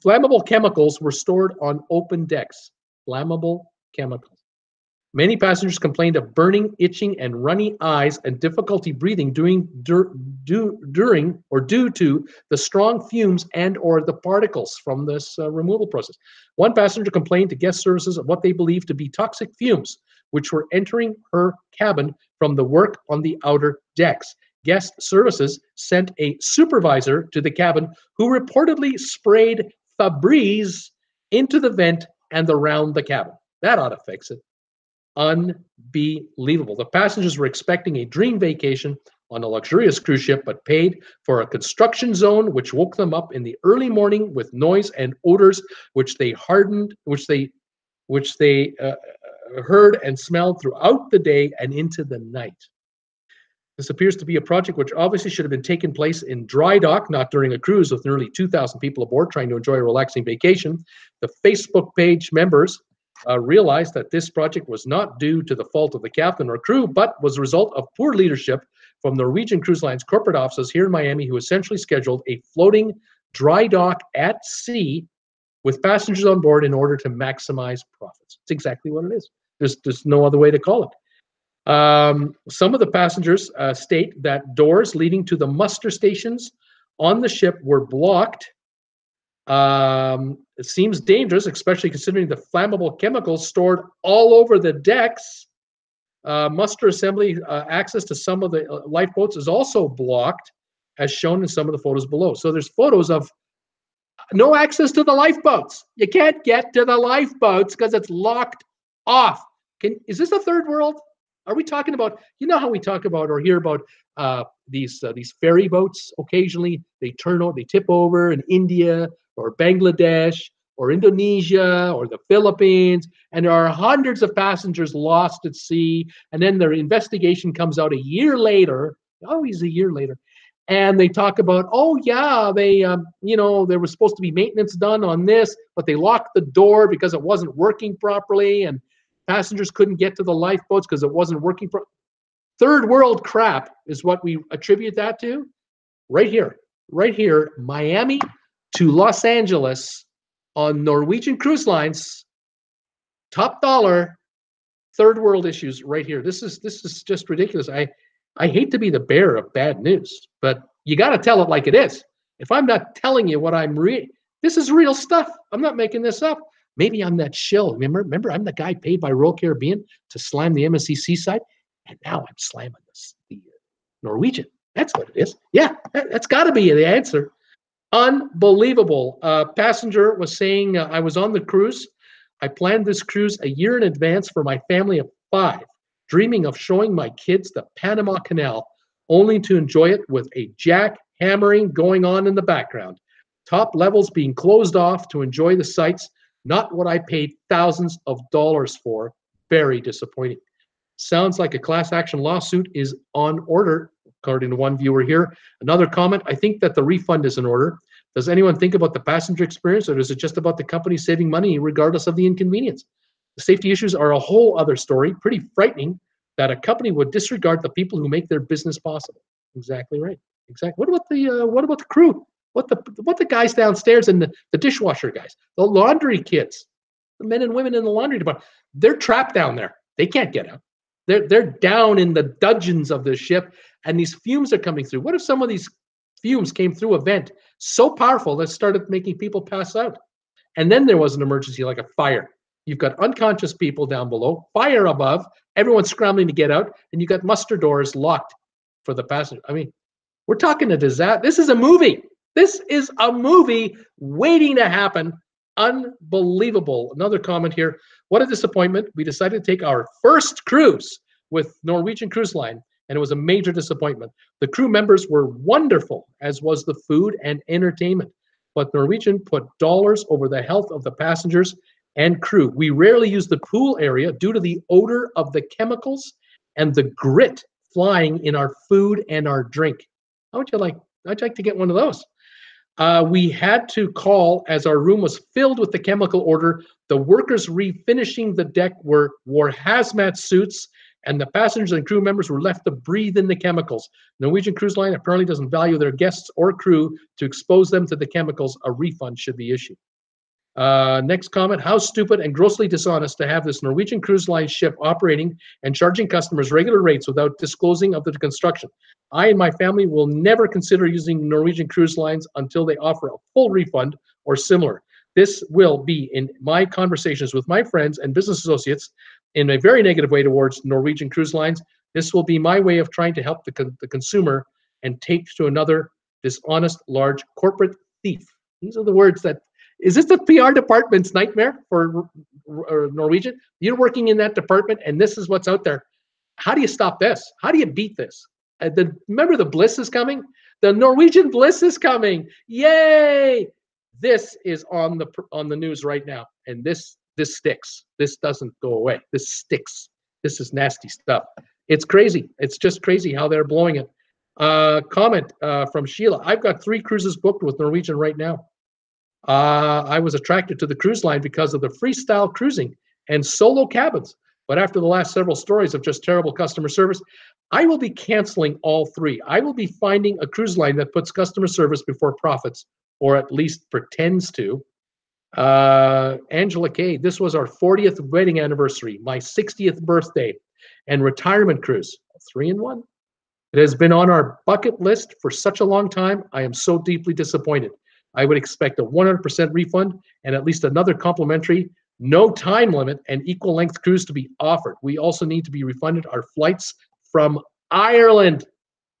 Flammable chemicals were stored on open decks. Flammable chemicals. Many passengers complained of burning, itching, and runny eyes and difficulty breathing due to the strong fumes and/or the particles from this removal process. One passenger complained to guest services of what they believed to be toxic fumes, which were entering her cabin from the work on the outer decks. Guest services sent a supervisor to the cabin who reportedly sprayed Febreze into the vent and around the cabin. That ought to fix it. Unbelievable. The passengers were expecting a dream vacation on a luxurious cruise ship, but paid for a construction zone which woke them up in the early morning with noise and odors which they heard and smelled throughout the day and into the night. This appears to be a project which obviously should have been taken place in dry dock, not during a cruise with nearly 2,000 people aboard trying to enjoy a relaxing vacation. The Facebook page members realized that this project was not due to the fault of the captain or crew, but was a result of poor leadership from Norwegian Cruise Line's corporate offices here in Miami, who essentially scheduled a floating dry dock at sea with passengers on board in order to maximize profits. It's exactly what it is. There's no other way to call it. Some of the passengers state that doors leading to the muster stations on the ship were blocked. It seems dangerous, especially considering the flammable chemicals stored all over the decks. Muster assembly access to some of the lifeboats is also blocked, as shown in some of the photos below. So there's photos of no access to the lifeboats. You can't get to the lifeboats because it's locked off. Is this a third world? Are we talking about, you know how we talk about or hear about these ferry boats? Occasionally they tip over in India or Bangladesh or Indonesia or the Philippines, and there are hundreds of passengers lost at sea, and then their investigation comes out a year later, always a year later, and they talk about, oh yeah, they there was supposed to be maintenance done on this, but they locked the door because it wasn't working properly, and passengers couldn't get to the lifeboats because it wasn't working properly. Third world crap is what we attribute that to. Right here, Miami to Los Angeles on Norwegian Cruise Lines, top dollar, third world issues right here. This is just ridiculous. I hate to be the bearer of bad news, but you got to tell it like it is. If I'm not telling you what I'm reading, this is real stuff. I'm not making this up. Maybe I'm that shill. Remember, I'm the guy paid by Royal Caribbean to slam the MSC Seaside, and now I'm slamming the Norwegian. That's what it is. Yeah, that's got to be the answer. Unbelievable. Passenger was saying, I was on the cruise. I planned this cruise a year in advance for my family of 5, dreaming of showing my kids the Panama Canal, only to enjoy it with a jackhammering going on in the background. Top levels being closed off to enjoy the sights, not what I paid thousands of dollars for. Very disappointing. Sounds like a class action lawsuit is on order, according to one viewer here. Another comment, I think that the refund is in order. Does anyone think about the passenger experience, or is it just about the company saving money regardless of the inconvenience? The safety issues are a whole other story. Pretty frightening that a company would disregard the people who make their business possible. Exactly right. Exactly. What about the crew? What the guys downstairs and the dishwasher guys, the laundry kids, the men and women in the laundry department? They're trapped down there. They can't get out. They're down in the dungeons of the ship, and these fumes are coming through. What if some of these fumes came through a vent so powerful that started making people pass out? And then there was an emergency like a fire. You've got unconscious people down below, fire above, everyone's scrambling to get out, and you've got muster doors locked for the passenger. I mean, we're talking a disaster. This is a movie. This is a movie waiting to happen. Unbelievable. Another comment here. What a disappointment. We decided to take our first cruise with Norwegian Cruise Line, and it was a major disappointment. The crew members were wonderful, as was the food and entertainment. But Norwegian put dollars over the health of the passengers and crew. We rarely use the pool area due to the odor of the chemicals and the grit flying in our food and our drink. How would you like? I'd like to get one of those. We had to call as our room was filled with the chemical odor. The workers refinishing the deck wore hazmat suits, and the passengers and crew members were left to breathe in the chemicals. Norwegian Cruise Line apparently doesn't value their guests or crew to expose them to the chemicals. A refund should be issued. Next comment, how stupid and grossly dishonest to have this Norwegian Cruise Line ship operating and charging customers regular rates without disclosing of the construction. I and my family will never consider using Norwegian Cruise Lines until they offer a full refund or similar. This will be in my conversations with my friends and business associates in a very negative way towards Norwegian Cruise Lines. This will be my way of trying to help the consumer and take to another dishonest, large corporate thief. These are the words that, is this the PR department's nightmare for Norwegian? You're working in that department and this is what's out there. How do you stop this? How do you beat this? Remember the Bliss is coming? The Norwegian Bliss is coming. Yay! This is on the news right now. And this sticks. This doesn't go away. This sticks. This is nasty stuff. It's crazy. It's just crazy how they're blowing it. Comment from Sheila. I've got 3 cruises booked with Norwegian right now. I was attracted to the cruise line because of the freestyle cruising and solo cabins. But after the last several stories of just terrible customer service, I will be canceling all 3. I will be finding a cruise line that puts customer service before profits, or at least pretends to. Angela K, this was our 40th wedding anniversary, my 60th birthday, and retirement cruise. 3 in 1. It has been on our bucket list for such a long time. I am so deeply disappointed. I would expect a 100% refund and at least another complimentary, no time limit, and equal length cruise to be offered. We also need to be refunded our flights from Ireland.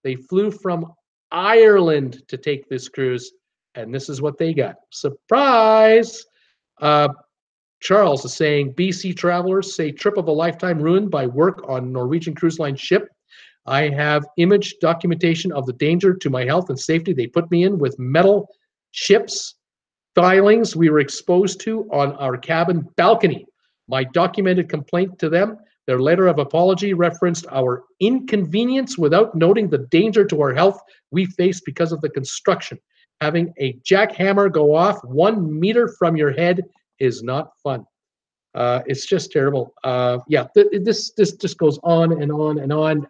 They flew from Ireland to take this cruise, and this is what they got. Surprise! Charles is saying, BC travelers say trip of a lifetime ruined by work on Norwegian Cruise Line ship. I have image documentation of the danger to my health and safety they put me in with metal chips filings we were exposed to on our cabin balcony. My documented complaint to them, their letter of apology referenced our inconvenience without noting the danger to our health we faced because of the construction. Having a jackhammer go off 1 meter from your head is not fun. It's just terrible. Yeah, this just goes on and on and on.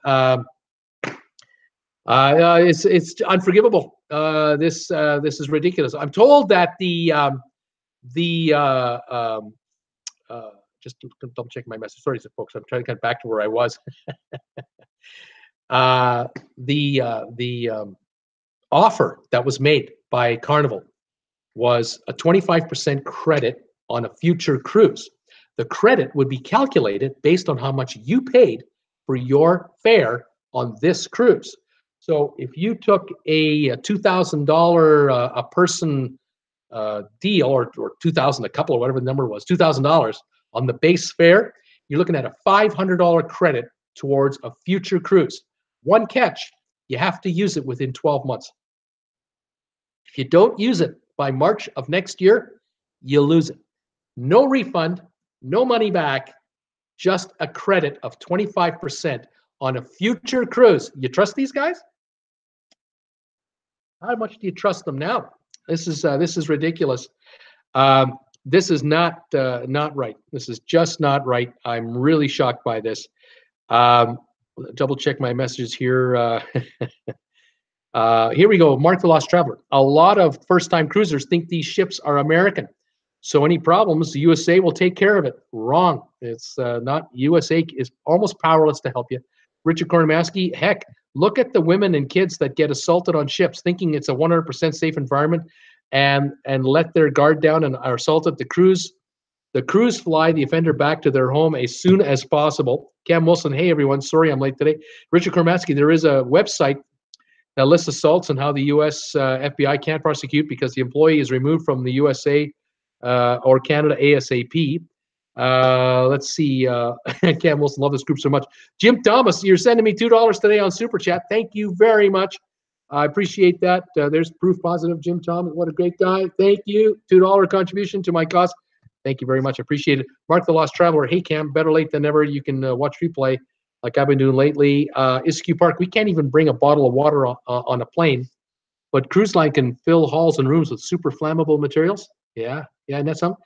It's unforgivable. This is ridiculous. I'm told that just to double check my message. Sorry, folks. I'm trying to get back to where I was. The offer that was made by Carnival was a 25% credit on a future cruise. The credit would be calculated based on how much you paid for your fare on this cruise. So if you took a $2,000 a person deal, or $2,000 a couple, or whatever the number was, $2,000 on the base fare, you're looking at a $500 credit towards a future cruise. One catch, you have to use it within 12 months. If you don't use it by March of next year, you lose it. No refund, no money back, just a credit of 25% on a future cruise. You trust these guys? How much do you trust them now? This is ridiculous. This is not right. This is just not right. I'm really shocked by this. Double check my messages here. Here we go. Mark the Lost Traveler. A lot of first-time cruisers think these ships are American. So any problems, the USA will take care of it. Wrong. It's not. USA is almost powerless to help you. Richard Kornamaski, heck, look at the women and kids that get assaulted on ships thinking it's a 100% safe environment. and let their guard down and are assaulted. The crews fly the offender back to their home as soon as possible. Cam Wilson, hey everyone, sorry I'm late today. Richard Kormatsky, there is a website that lists assaults and how the U.S. FBI can't prosecute because the employee is removed from the USA or Canada ASAP. Let's see. Cam Wilson, love this group so much. Jim Thomas, you're sending me $2 today on Super Chat. Thank you very much. I appreciate that. There's proof positive. Jim Thomas, what a great guy. Thank you. $2 contribution to my cause. Thank you very much. I appreciate it. Mark the Lost Traveler. Hey, Cam, better late than never. You can watch replay like I've been doing lately. Issaquah Park, we can't even bring a bottle of water on a plane, but cruise line can fill halls and rooms with super flammable materials. Yeah, and that's something.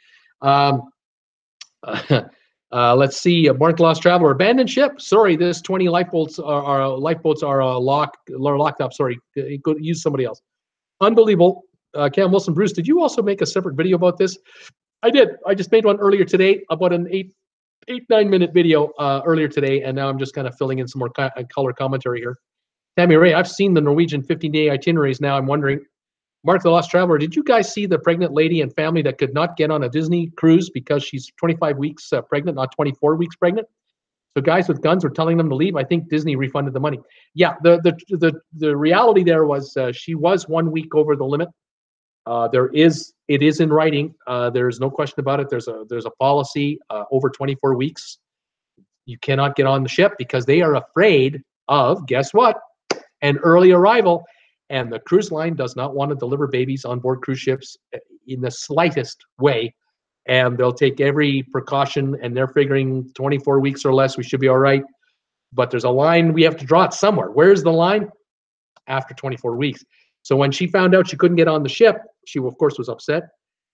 Let's see. Mark the Lost Traveler. Abandoned ship. Sorry, this 20 lifeboats are locked up. Sorry, go use somebody else. Unbelievable. Cam Wilson, Bruce, did you also make a separate video about this? I did. I just made one earlier today, about an 9 minute video earlier today, and now I'm just kind of filling in some more color commentary here. Tammy Ray, I've seen the Norwegian 15-day itineraries now. I'm wondering, Mark the Lost Traveler, did you guys see the pregnant lady and family that could not get on a Disney cruise because she's 25 weeks pregnant, not 24 weeks pregnant? So guys with guns were telling them to leave. I think Disney refunded the money. Yeah, the reality there was she was 1 week over the limit. It is in writing. There's no question about it. There's a policy over 24 weeks. You cannot get on the ship because they are afraid of, guess what? An early arrival. And the cruise line does not want to deliver babies on board cruise ships in the slightest way. And they'll take every precaution, and they're figuring 24 weeks or less, we should be all right. But there's a line, we have to draw it somewhere. Where's the line? After 24 weeks. So when she found out she couldn't get on the ship, she, of course, was upset.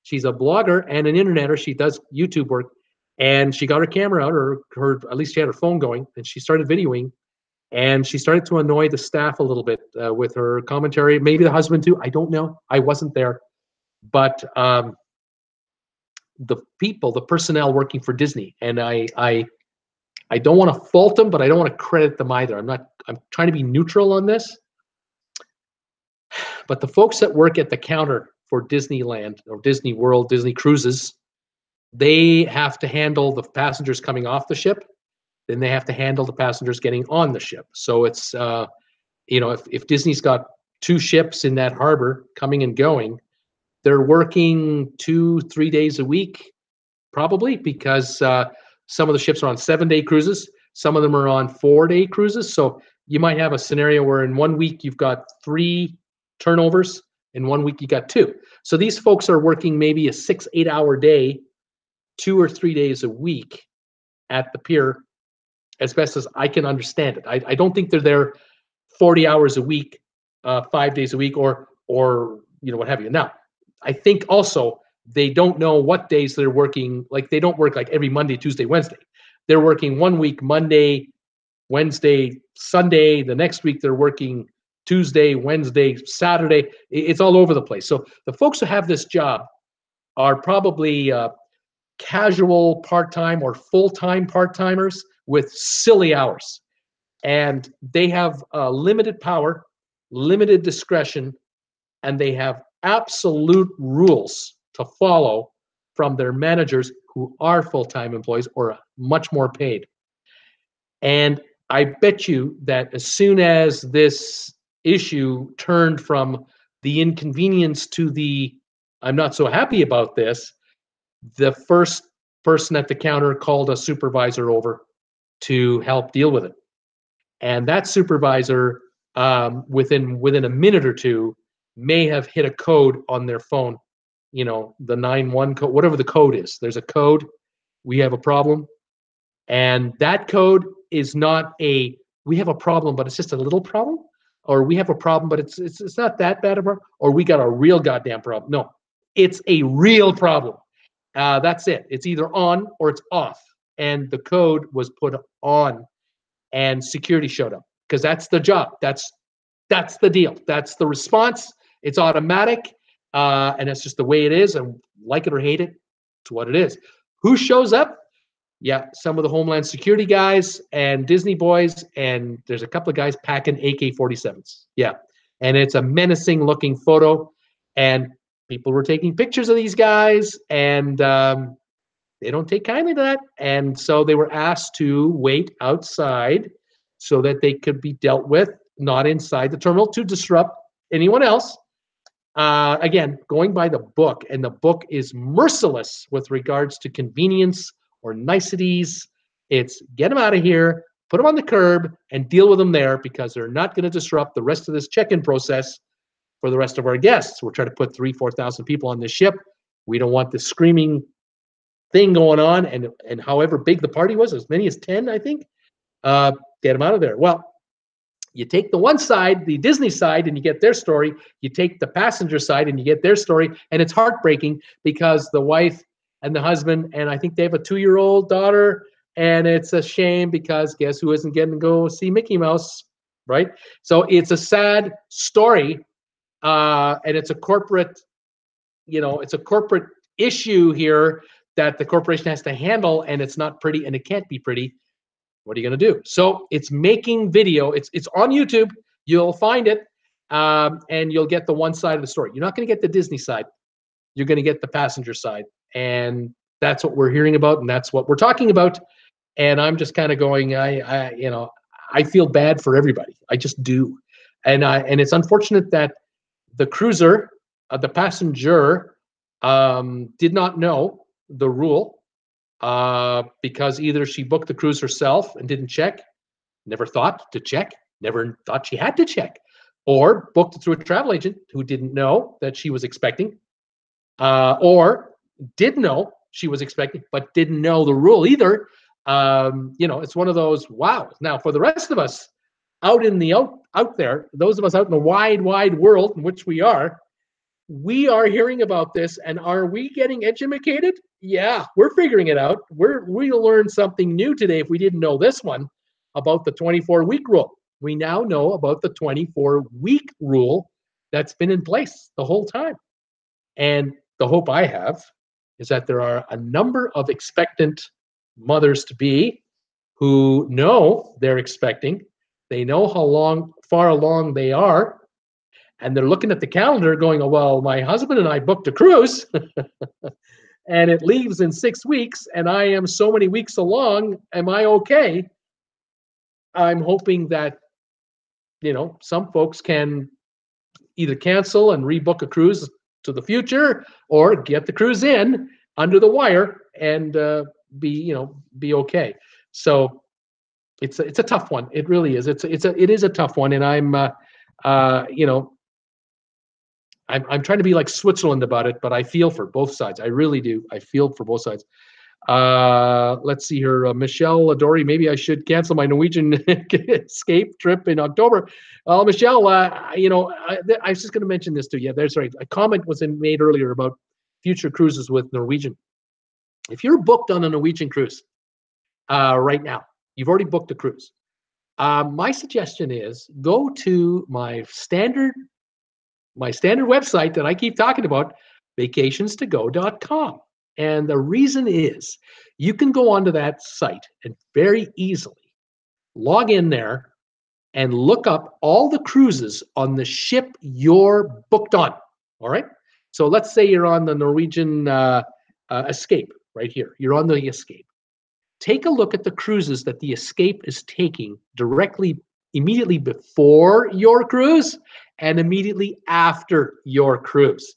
She's a blogger and an interneter. She does YouTube work. And she got her camera out, or at least she had her phone going, and she started videoing. And she started to annoy the staff a little bit with her commentary. Maybe the husband too. I don't know. I wasn't there. But the people, the personnel working for Disney, and I don't want to fault them, but I don't want to credit them either. I'm trying to be neutral on this. But the folks that work at the counter for Disneyland or Disney World, Disney Cruises, they have to handle the passengers coming off the ship. Then they have to handle the passengers getting on the ship. So it's, if Disney's got 2 ships in that harbor coming and going, they're working 2-3 days a week, probably, because some of the ships are on 7-day cruises. Some of them are on 4-day cruises. So you might have a scenario where in 1 week you've got 3 turnovers. In 1 week you got 2. So these folks are working maybe a 6-8 hour day, 2 or 3 days a week at the pier, as best as I can understand it. I don't think they're there 40 hours a week, 5 days a week, or what have you. Now, I think also they don't know what days they're working. Like, they don't work like every Monday, Tuesday, Wednesday. They're working 1 week Monday, Wednesday, Sunday. The next week they're working Tuesday, Wednesday, Saturday. It's all over the place. So the folks who have this job are probably casual part-time or full-time part-timers with silly hours. And they have limited power, limited discretion, and they have absolute rules to follow from their managers who are full-time employees or much more paid. And I bet you that as soon as this issue turned from the inconvenience to the I'm not so happy about this, the first person at the counter called a supervisor over to help deal with it. And that supervisor, within a minute or two, may have hit a code on their phone, the 91 code, whatever the code is. There's a code. We have a problem. And that code is not we have a problem, but it's just a little problem. Or we have a problem, but it's not that bad of a problem. Or we got a real goddamn problem. No, it's a real problem. That's it. It's either on or it's off. And the code was put on, and security showed up, because that's the job. That's the deal. That's the response. It's automatic, and that's just the way it is. And like it or hate it, it's what it is. Who shows up? Yeah, some of the Homeland Security guys and Disney boys, and there's a couple of guys packing AK-47s. Yeah, and it's a menacing looking photo. And people were taking pictures of these guys, and they don't take kindly to that. And so they were asked to wait outside so that they could be dealt with, not inside the terminal to disrupt anyone else. Again, going by the book, and the book is merciless with regards to convenience or niceties. It's get them out of here, put them on the curb, and deal with them there, because they're not going to disrupt the rest of this check-in process for the rest of our guests. We're trying to put 3,000-4,000 people on this ship. We don't want this screaming thing going on, and however big the party was, as many as 10, I think, get them out of there. Well, you take the one side, the Disney side, and you get their story. You take the passenger side and you get their story, and it's heartbreaking because the wife and the husband, and I think they have a 2-year-old daughter, and it's a shame because guess who isn't getting to go see Mickey Mouse, right? So it's a sad story, and it's a corporate, it's a corporate issue here that the corporation has to handle, and it's not pretty, and it can't be pretty. What are you going to do? So it's making video. It's on YouTube. You'll find it, and you'll get the one side of the story. You're not going to get the Disney side. You're going to get the passenger side, and that's what we're hearing about, and that's what we're talking about. And I'm just kind of going, I feel bad for everybody. I just do, and it's unfortunate that the cruiser, the passenger, did not know the rule, because either she booked the cruise herself and didn't check, never thought to check, never thought she had to check, or booked it through a travel agent who didn't know that she was expecting, or did know she was expecting but didn't know the rule either. It's one of those, wow. Now, for the rest of us out in the out there, those of us out in the wide world in which we are hearing about this, and are we getting educated? Yeah, we're figuring it out. We'll learn something new today if we didn't know this one about the 24-week rule. We now know about the 24-week rule that's been in place the whole time. And the hope I have is that there are a number of expectant mothers-to-be who know they're expecting. They know how far along they are, and they're looking at the calendar going, oh, well, my husband and I booked a cruise and it leaves in 6 weeks and I am so many weeks along. Am I okay? I'm hoping that, some folks can either cancel and rebook a cruise to the future, or get the cruise in under the wire and be okay. So it's a tough one. It really is. It is a tough one, and I'm I'm trying to be like Switzerland about it, but I feel for both sides. I really do. I feel for both sides. Let's see here. Michelle Dory, maybe I should cancel my Norwegian escape trip in October. Well, Michelle, I was just going to mention this to you. That's right. A comment was made earlier about future cruises with Norwegian. If you're booked on a Norwegian cruise right now, you've already booked a cruise. My suggestion is go to my standard website that I keep talking about, vacationstogo.com. And the reason is you can go onto that site and very easily log in there and look up all the cruises on the ship you're booked on. All right. So let's say you're on the Norwegian Escape right here. You're on the Escape. Take a look at the cruises that the Escape is taking immediately before your cruise and immediately after your cruise,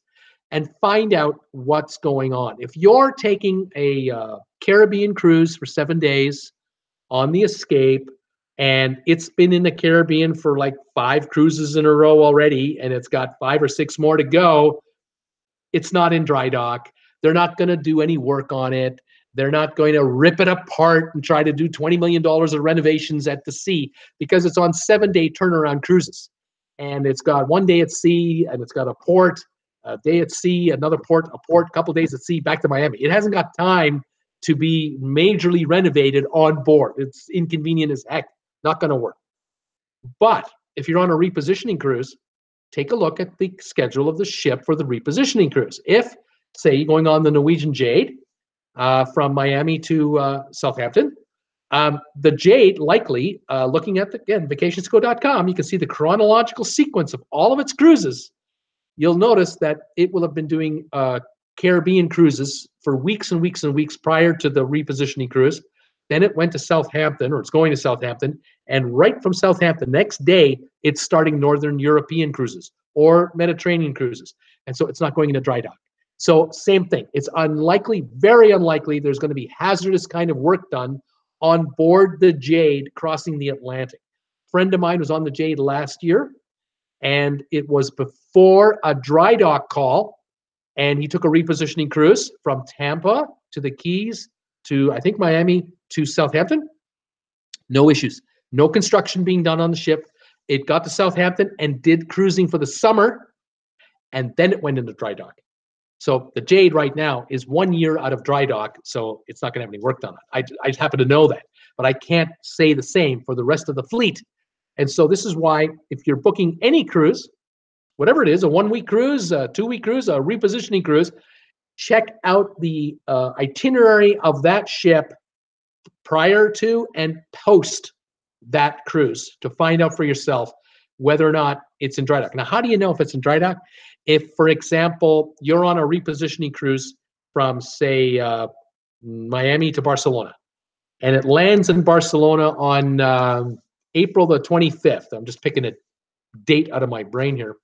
and find out what's going on. If you're taking a Caribbean cruise for 7 days on the Escape, and it's been in the Caribbean for like 5 cruises in a row already, and it's got 5 or 6 more to go, it's not in dry dock. They're not going to do any work on it. They're not going to rip it apart and try to do $20 million of renovations at the sea, because it's on 7-day turnaround cruises. And it's got 1 day at sea, and it's got a port, a day at sea, another port, a couple days at sea, back to Miami. It hasn't got time to be majorly renovated on board. It's inconvenient as heck. Not going to work. But if you're on a repositioning cruise, take a look at the schedule of the ship for the repositioning cruise. If, say, going on the Norwegian Jade from Miami to Southampton, the Jade, likely, looking at, vacationsco.com, you can see the chronological sequence of all of its cruises. you'll notice that it will have been doing Caribbean cruises for weeks and weeks and weeks prior to the repositioning cruise. Then it went to Southampton, or it's going to Southampton, and right from Southampton, next day, it's starting Northern European cruises or Mediterranean cruises. And so it's not going into dry dock. So same thing. It's unlikely, very unlikely, there's going to be hazardous kind of work done on board the Jade crossing the Atlantic. A friend of mine was on the Jade last year, and it was before a dry dock call, and he took a repositioning cruise from Tampa to the Keys to, I think, Miami to Southampton. No issues. No construction being done on the ship. It got to Southampton and did cruising for the summer, and then it went into dry dock. So the Jade right now is 1 year out of dry dock, so it's not going to have any work done. I just happen to know that, but I can't say the same for the rest of the fleet. And so this is why, if you're booking any cruise, whatever it is, a 1 week cruise, a 2 week cruise, a repositioning cruise, check out the itinerary of that ship prior to and post that cruise to find out for yourself whether or not it's in dry dock. Now, how do you know if it's in dry dock? If, for example, you're on a repositioning cruise from, say, Miami to Barcelona, and it lands in Barcelona on April the 25th. I'm just picking a date out of my brain here.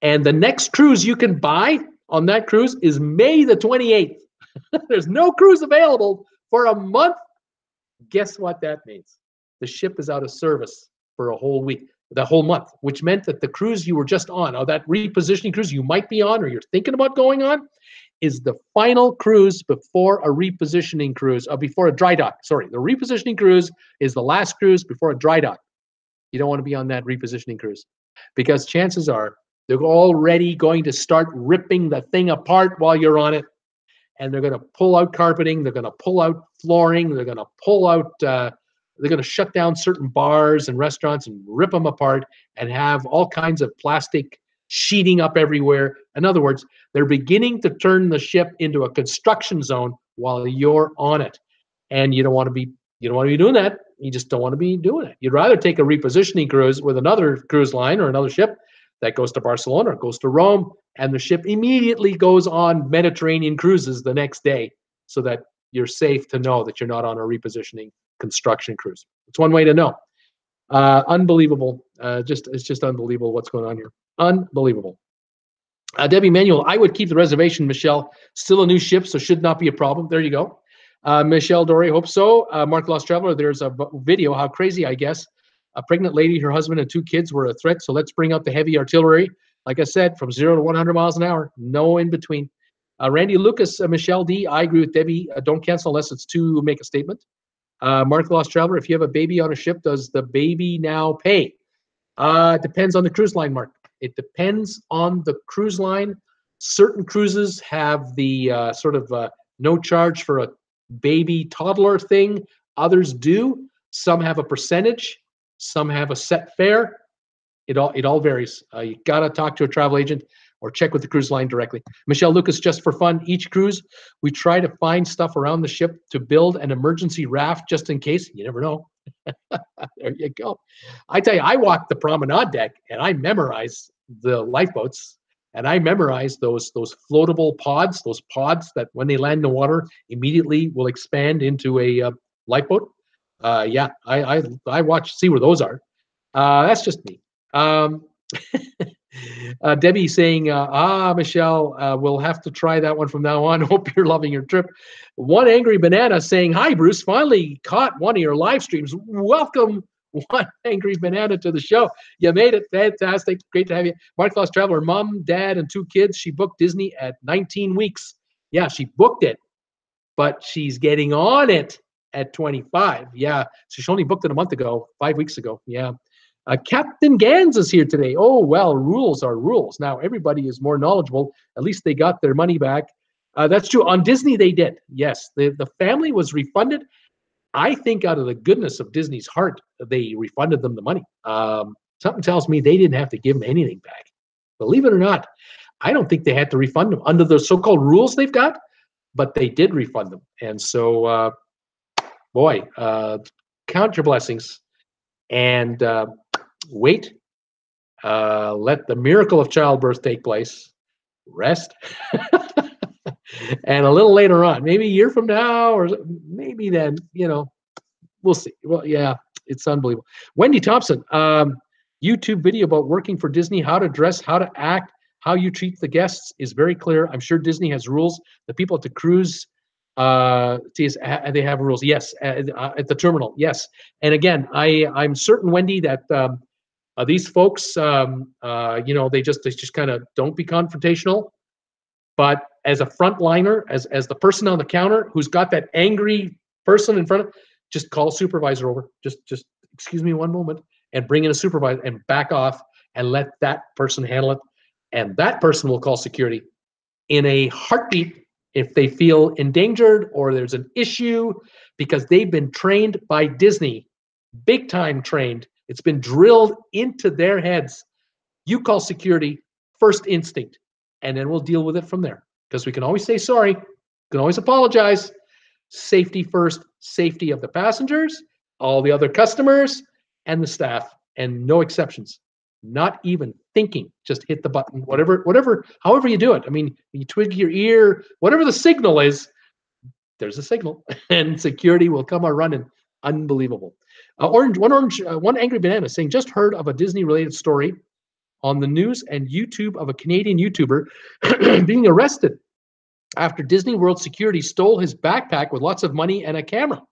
And the next cruise you can buy on that cruise is May the 28th. There's no cruise available for a month. Guess what that means? The ship is out of service for a whole week, the whole month, which meant that the cruise you were just on, or that repositioning cruise you might be on or you're thinking about going on, is the final cruise before a repositioning cruise, before a dry dock. Sorry, the repositioning cruise is the last cruise before a dry dock. You don't want to be on that repositioning cruise, because chances are they're already going to start ripping the thing apart while you're on it. And they're going to pull out carpeting, they're going to pull out flooring, they're going to pull out, they're going to shut down certain bars and restaurants and rip them apart and have all kinds of plastic sheeting up everywhere. In other words, they're beginning to turn the ship into a construction zone while you're on it. And you don't want to be doing that. You just don't want to be doing it. You'd rather take a repositioning cruise with another cruise line or another ship that goes to Barcelona or goes to Rome, and the ship immediately goes on Mediterranean cruises the next day, so that you're safe to know that you're not on a repositioning construction cruise. It's one way to know. Unbelievable. It's just unbelievable what's going on here. Unbelievable. Debbie Manuel, I would keep the reservation, Michelle. Still a new ship, so should not be a problem. There you go. Michelle Dory, hope so. Mark Lost Traveler, there's a video. How crazy, I guess. A pregnant lady, her husband, and 2 kids were a threat, so let's bring out the heavy artillery. Like I said, from 0 to 100 miles an hour, no in between. Randy Lucas, Michelle D, I agree with Debbie. Don't cancel unless it's to make a statement. Mark Lost Traveler, if you have a baby on a ship, does the baby now pay? Depends on the cruise line, Mark. It depends on the cruise line. Certain cruises have the no charge for a baby toddler thing. Others do. Some have a percentage. Some have a set fare. It all varies. You gotta talk to a travel agent or check with the cruise line directly. Michelle Lucas, just for fun, each cruise we try to find stuff around the ship to build an emergency raft just in case. You never know. There you go. I tell you, I walk the promenade deck and I memorize the lifeboats, and I memorize those floatable pods, those pods that when they land in the water immediately will expand into a lifeboat. Yeah, I watch, see where those are. That's just me. Debbie saying, Michelle, we'll have to try that one from now on. Hope you're loving your trip. One Angry Banana saying, hi, Bruce, finally caught one of your live streams. Welcome, One Angry Banana, to the show. You made it. Fantastic. Great to have you. Mark Lost Traveler, mom, dad, and 2 kids. She booked Disney at 19 weeks. Yeah, she booked it, but she's getting on it at 25. Yeah, so she only booked it a month ago, 5 weeks ago. Yeah. Captain Gans is here today. Oh, well, rules are rules. Now, everybody is more knowledgeable. At least they got their money back. That's true. On Disney, they did. Yes, the family was refunded. I think out of the goodness of Disney's heart, they refunded them the money. Something tells me they didn't have to give them anything back. Believe it or not, I don't think they had to refund them under the so-called rules they've got, but they did refund them. And so, boy, count your blessings and wait let the miracle of childbirth take place, rest, and a little later on, maybe a year from now, or maybe then, we'll see. Well, yeah, it's unbelievable. Wendy Thompson, YouTube video about working for Disney, how to dress, how to act, how you treat the guests is very clear. I'm sure Disney has rules. The people at the cruise, they have rules. Yes, at the terminal. Yes, and again, I'm certain, Wendy, that these folks, they just kind of don't be confrontational. But as a frontliner, as the person on the counter who's got that angry person in front of, just call a supervisor over. Just excuse me one moment, and bring in a supervisor and back off and let that person handle it. And that person will call security in a heartbeat if they feel endangered or there's an issue, because they've been trained by Disney, big time trained. It's been drilled into their heads. You call security, first instinct, and then we'll deal with it from there. Because we can always say sorry, we can always apologize. Safety first, safety of the passengers, all the other customers, and the staff, and no exceptions. Not even thinking, just hit the button, however you do it. I mean, you twig your ear, whatever the signal is, there's a signal, and security will come running. Unbelievable. One angry banana saying, just heard of a Disney-related story on the news and YouTube of a Canadian YouTuber being arrested after Disney World security stole his backpack with lots of money and a camera.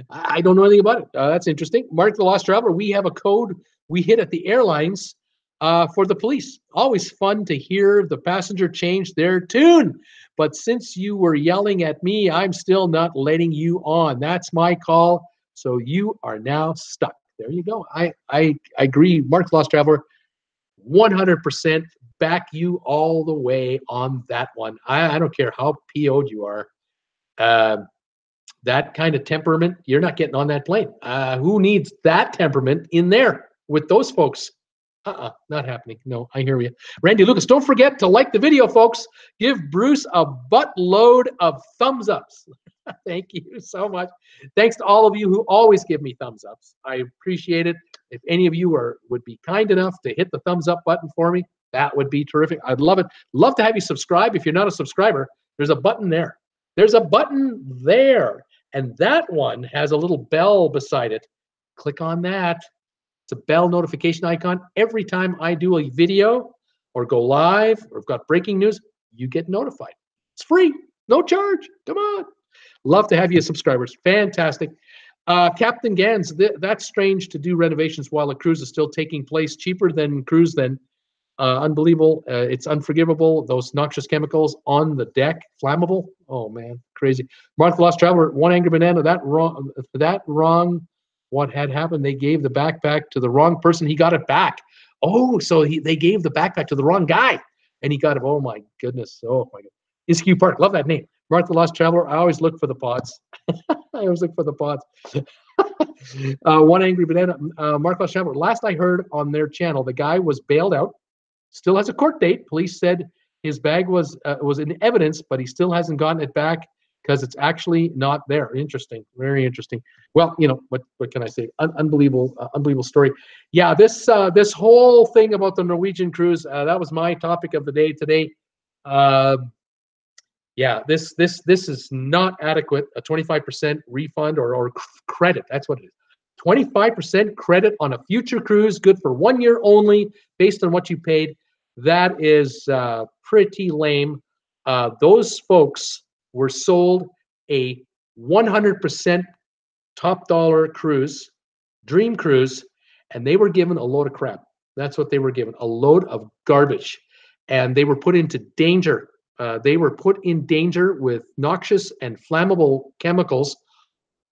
I don't know anything about it. That's interesting. Mark the Lost Traveler, we have a code we hit at the airlines for the police. Always fun to hear the passenger change their tune. But since you were yelling at me, I'm still not letting you on. That's my call. So you are now stuck. There you go. I agree. Mark the Lost Traveler, 100% back you all the way on that one. I don't care how PO'd you are. That kind of temperament, you're not getting on that plane. Who needs that temperament in there with those folks? Not happening. No, I hear you. Randy Lucas, don't forget to like the video, folks. Give Bruce a buttload of thumbs ups. Thank you so much. Thanks to all of you who always give me thumbs ups. I appreciate it. If any of you would be kind enough to hit the thumbs up button for me, that would be terrific. I'd love it. Love to have you subscribe. If you're not a subscriber, there's a button there. There's a button there. And that one has a little bell beside it. Click on that. It's a bell notification icon. Every time I do a video or go live or I've got breaking news, you get notified. It's free, no charge. Come on. Love to have you as subscribers. Fantastic. Captain Gans, that's strange to do renovations while a cruise is still taking place. Cheaper than cruise then. Unbelievable. It's unforgivable. Those noxious chemicals on the deck, flammable. Oh man, crazy. Martha Lost Traveler, one angry banana. That wrong. What had happened? They gave the backpack to the wrong person. He got it back. Oh, so they gave the backpack to the wrong guy, and he got it. Oh my goodness. Oh my god. Iskew Park, love that name. Martha Lost Traveler. I always look for the pods. I always look for the pods. One angry banana. Martha Lost Traveler. Last I heard on their channel, the guy was bailed out. Still has a court date. Police said his bag was in evidence, but he still hasn't gotten it back because it's actually not there. Interesting, very interesting. Well, what can I say? Unbelievable story. Yeah, this whole thing about the Norwegian cruise, that was my topic of the day today. Yeah, this is not adequate. A 25% refund or credit. That's what it is. 25% credit on a future cruise, good for 1 year only, based on what you paid. That is pretty lame. Those folks were sold a 100% top dollar cruise, dream cruise, and they were given a load of crap. That's what they were given, a load of garbage. And they were put into danger. They were put in danger with noxious and flammable chemicals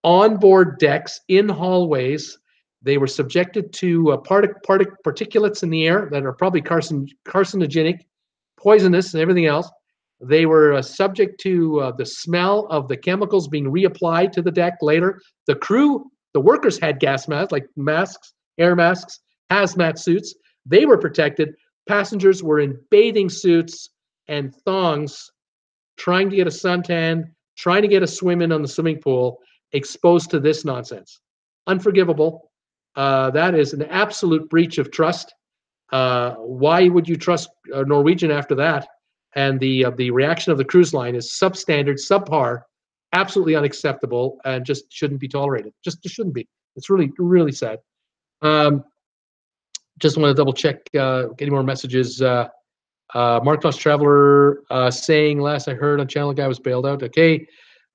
onboard decks, in hallways. They were subjected to particulates in the air that are probably carcinogenic, poisonous, and everything else. They were subject to the smell of the chemicals being reapplied to the deck later. The workers had gas masks, like masks, air masks, hazmat suits. They were protected. Passengers were in bathing suits and thongs, trying to get a suntan, trying to get a swim in on the swimming pool, exposed to this nonsense. Unforgivable. That is an absolute breach of trust. Why would you trust Norwegian after that? And the reaction of the cruise line is substandard, subpar, absolutely unacceptable, and just shouldn't be tolerated. Just shouldn't be. It's really, really sad. Just want to double check any more messages. Mark Lost Traveler saying, last I heard on channel, guy was bailed out. Okay.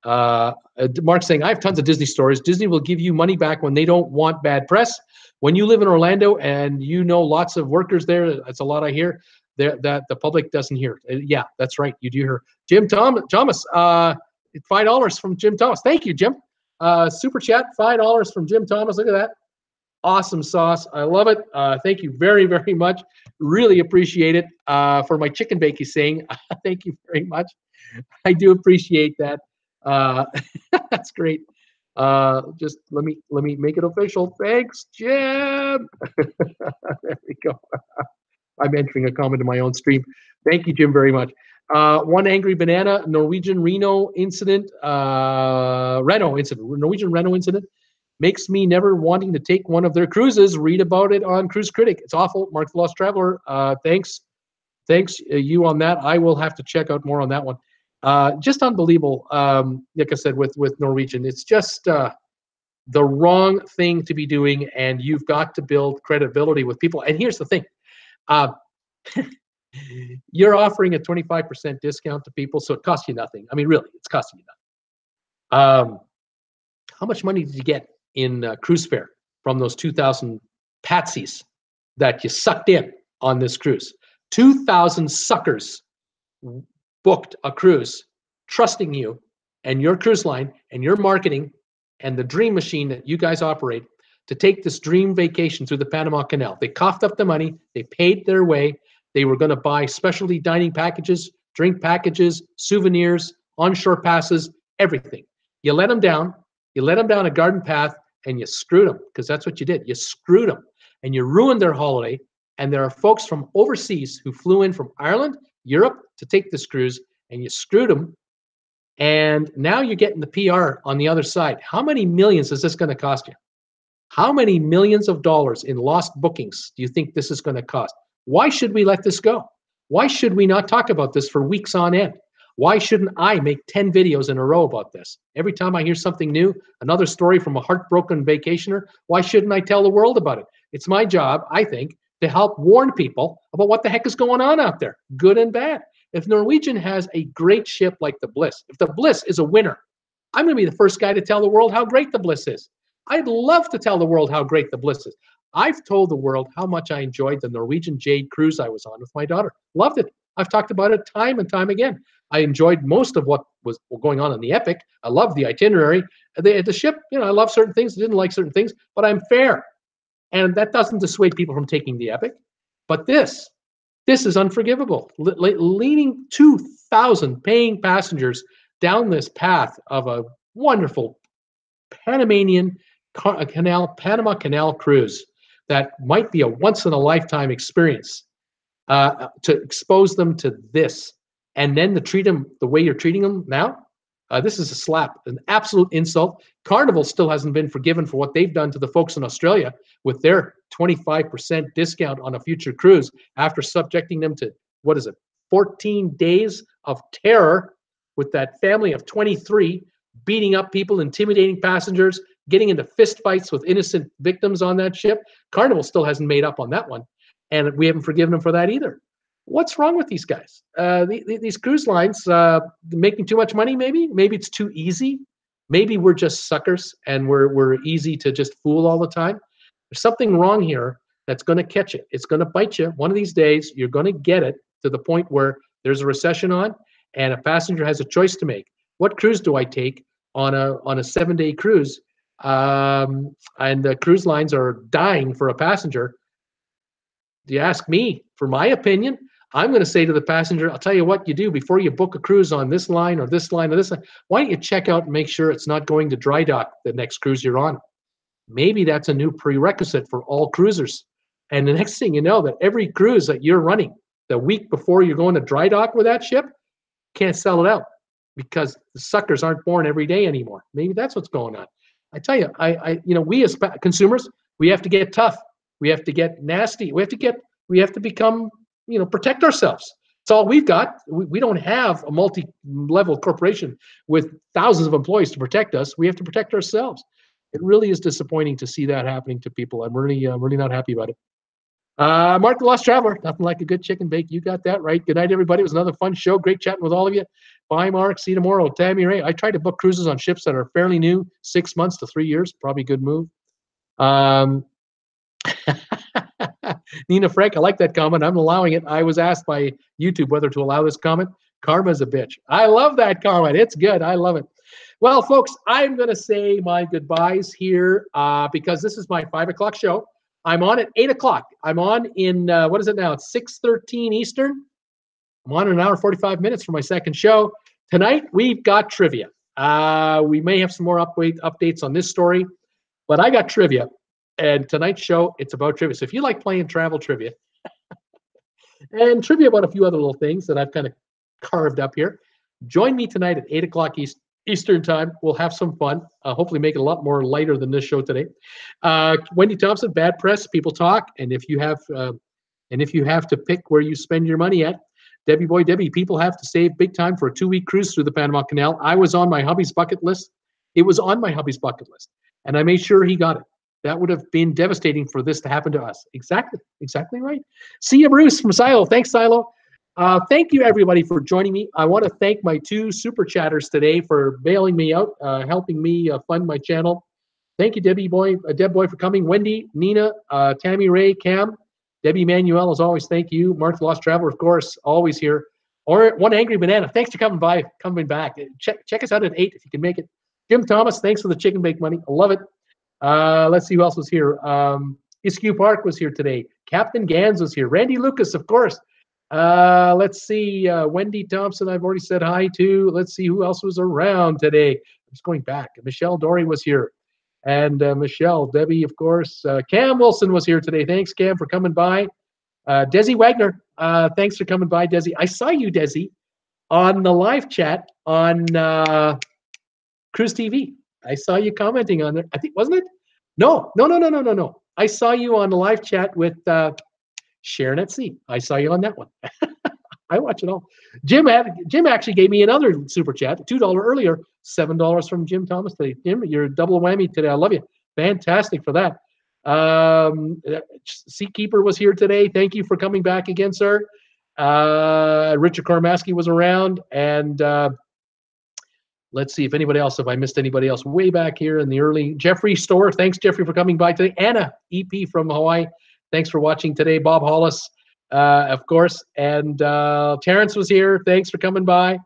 Mark saying, I have tons of Disney stories. Disney will give you money back when they don't want bad press. When you live in Orlando and you know lots of workers there, that's a lot I hear, that the public doesn't hear. Yeah, that's right. You do hear. Jim Thomas, $5 from Jim Thomas. Thank you, Jim. Super chat, $5 from Jim Thomas. Look at that. Awesome sauce. I love it. Thank you very, very much. Really appreciate it. For my chicken bake, he's saying, thank you very much. I do appreciate that. That's great. Just let me make it official. Thanks, Jim. There we go. I'm entering a comment in my own stream. Thank you, Jim, very much. One Angry Banana, Norwegian Reno incident, Norwegian Reno incident makes me never wanting to take one of their cruises. Read about it on Cruise Critic. It's awful. Mark the Lost Traveler. Thanks you on that. I will have to check out more on that one. Just unbelievable. Like I said, with Norwegian, it's just the wrong thing to be doing, and you've got to build credibility with people. And here's the thing. You're offering a 25% discount to people, so it costs you nothing. I mean, really, it's costing you nothing. How much money did you get in cruise fare from those 2,000 patsies that you sucked in on this cruise? 2,000 suckers booked a cruise, trusting you and your cruise line and your marketing and the dream machine that you guys operate to take this dream vacation through the Panama Canal. They coughed up the money. They paid their way. They were going to buy specialty dining packages, drink packages, souvenirs, onshore passes, everything. You let them down. You let them down a garden path, and you screwed them, because that's what you did. You screwed them, and you ruined their holiday. And there are folks from overseas who flew in from Ireland, Europe, to take this cruise, and you screwed them. And now you're getting the PR on the other side. How many millions is this going to cost you? How many millions of dollars in lost bookings do you think this is going to cost? Why should we let this go? Why should we not talk about this for weeks on end? Why shouldn't I make 10 videos in a row about this? Every time I hear something new, another story from a heartbroken vacationer, why shouldn't I tell the world about it? It's my job, I think, to help warn people about what the heck is going on out there, good and bad. If Norwegian has a great ship like the Bliss, if the Bliss is a winner, I'm going to be the first guy to tell the world how great the Bliss is. I'd love to tell the world how great the Bliss is. I've told the world how much I enjoyed the Norwegian Jade cruise I was on with my daughter. Loved it. I've talked about it time and time again. I enjoyed most of what was going on in the Epic. I loved the itinerary. The ship, I love certain things, didn't like certain things, but I'm fair. And that doesn't dissuade people from taking the Epic. But this is unforgivable. Leading 2,000 paying passengers down this path of a wonderful Panama Canal cruise that might be a once-in-a-lifetime experience, to expose them to this, and then to treat them the way you're treating them now, this is a slap, an absolute insult. Carnival still hasn't been forgiven for what they've done to the folks in Australia with their 25% discount on a future cruise after subjecting them to, 14 days of terror with that family of 23, beating up people, intimidating passengers, getting into fistfights with innocent victims on that ship. Carnival still hasn't made up on that one, and we haven't forgiven them for that either. What's wrong with these guys? These cruise lines making too much money, maybe? Maybe it's too easy. Maybe we're just suckers and we're easy to just fool all the time. There's something wrong here that's going to catch it. It's going to bite you. One of these days, you're going to get it to the point where there's a recession on and a passenger has a choice to make. What cruise do I take on a 7-day cruise? And the cruise lines are dying for a passenger. Do you ask me for my opinion? I'm going to say to the passenger, I'll tell you what you do before you book a cruise on this line or this line or this line. Why don't you check out and make sure it's not going to dry dock the next cruise you're on? Maybe that's a new prerequisite for all cruisers. And the next thing you know, that every cruise that you're running the week before you're going to dry dock with that ship, can't sell it out because the suckers aren't born every day anymore. Maybe that's what's going on. I tell you, we as consumers, We have to get tough. We have to get nasty. We have to become, protect ourselves. It's all we've got. We don't have a multi-level corporation with thousands of employees to protect us. We have to protect ourselves. It really is disappointing to see that happening to people. I'm really not happy about it. Mark the Lost Traveler, nothing like a good chicken bake. You got that right. Good night, everybody. It was another fun show. Great chatting with all of you. Bye, Mark. See you tomorrow. Tammy Ray. I tried to book cruises on ships that are fairly new, 6 months to 3 years. Probably a good move. Nina Frank, I like that comment. I'm allowing it. I was asked by YouTube whether to allow this comment. Karma's a bitch. I love that comment. It's good. I love it. Well, folks, I'm going to say my goodbyes here because this is my 5 o'clock show. I'm on at 8 o'clock. I'm on in, what is it now? It's 6:13 Eastern. I'm on in an hour 45 minutes for my second show. Tonight, we've got trivia. We may have some more updates on this story, but I got trivia. And tonight's show, it's about trivia. So if you like playing travel trivia, and trivia about a few other little things that I've kind of carved up here, join me tonight at 8 o'clock Eastern time. We'll have some fun. Hopefully make it a lot more lighter than this show today. Wendy Thompson, Bad Press, People Talk. And if you have to pick where you spend your money at, Debbie Boy, Debbie, people have to save big time for a 2-week cruise through the Panama Canal. I was on my hubby's bucket list. It was on my hubby's bucket list. And I made sure he got it. That would have been devastating for this to happen to us. Exactly right. See you, Bruce from Silo. Thanks, Silo. Thank you, everybody, for joining me. I want to thank my 2 super chatters today for bailing me out, helping me fund my channel. Thank you, Deb Boy, for coming. Wendy, Nina, Tammy Ray, Cam, Debbie Manuel, as always, thank you. Mark the Lost Traveler, of course, always here. Or One Angry Banana, thanks for coming back. Check us out at 8 if you can make it. Jim Thomas, thanks for the chicken bake money. I love it. Let's see who else was here. Iskew Park was here today. Captain Gans was here. Randy Lucas, of course. Let's see. Wendy Thompson, I've already said hi to. Let's see who else was around today. I'm just going back. Michelle Dory was here. And Michelle, Debbie, of course. Cam Wilson was here today. Thanks, Cam, for coming by. Desi Wagner, thanks for coming by, Desi. I saw you, Desi, on the live chat on Cruise TV. I saw you commenting on there. I think, wasn't it? No. I saw you on the live chat with Sharon at Sea. I saw you on that one. I watch it all. Jim actually gave me another super chat, $2 earlier, $7 from Jim Thomas today. Jim, you're double whammy today. I love you. Fantastic for that. Seakeeper was here today. Thank you for coming back again, sir. Richard Kormaski was around, and let's see if anybody else, if I missed anybody else way back here in the early. Jeffrey Store, thanks, Jeffrey, for coming by today. Anna, EP from Hawaii, thanks for watching today. Bob Hollis, of course. And Terrence was here. Thanks for coming by.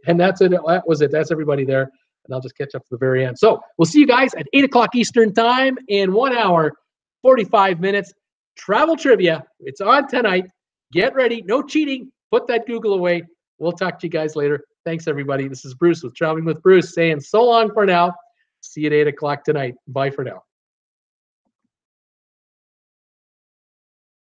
And that's it. That was it. That's everybody there. And I'll just catch up to the very end. So we'll see you guys at 8 o'clock Eastern time in 1 hour, 45 minutes. Travel trivia. It's on tonight. Get ready. No cheating. Put that Google away. We'll talk to you guys later. Thanks, everybody. This is Bruce with Traveling with Bruce saying so long for now. See you at 8 o'clock tonight. Bye for now.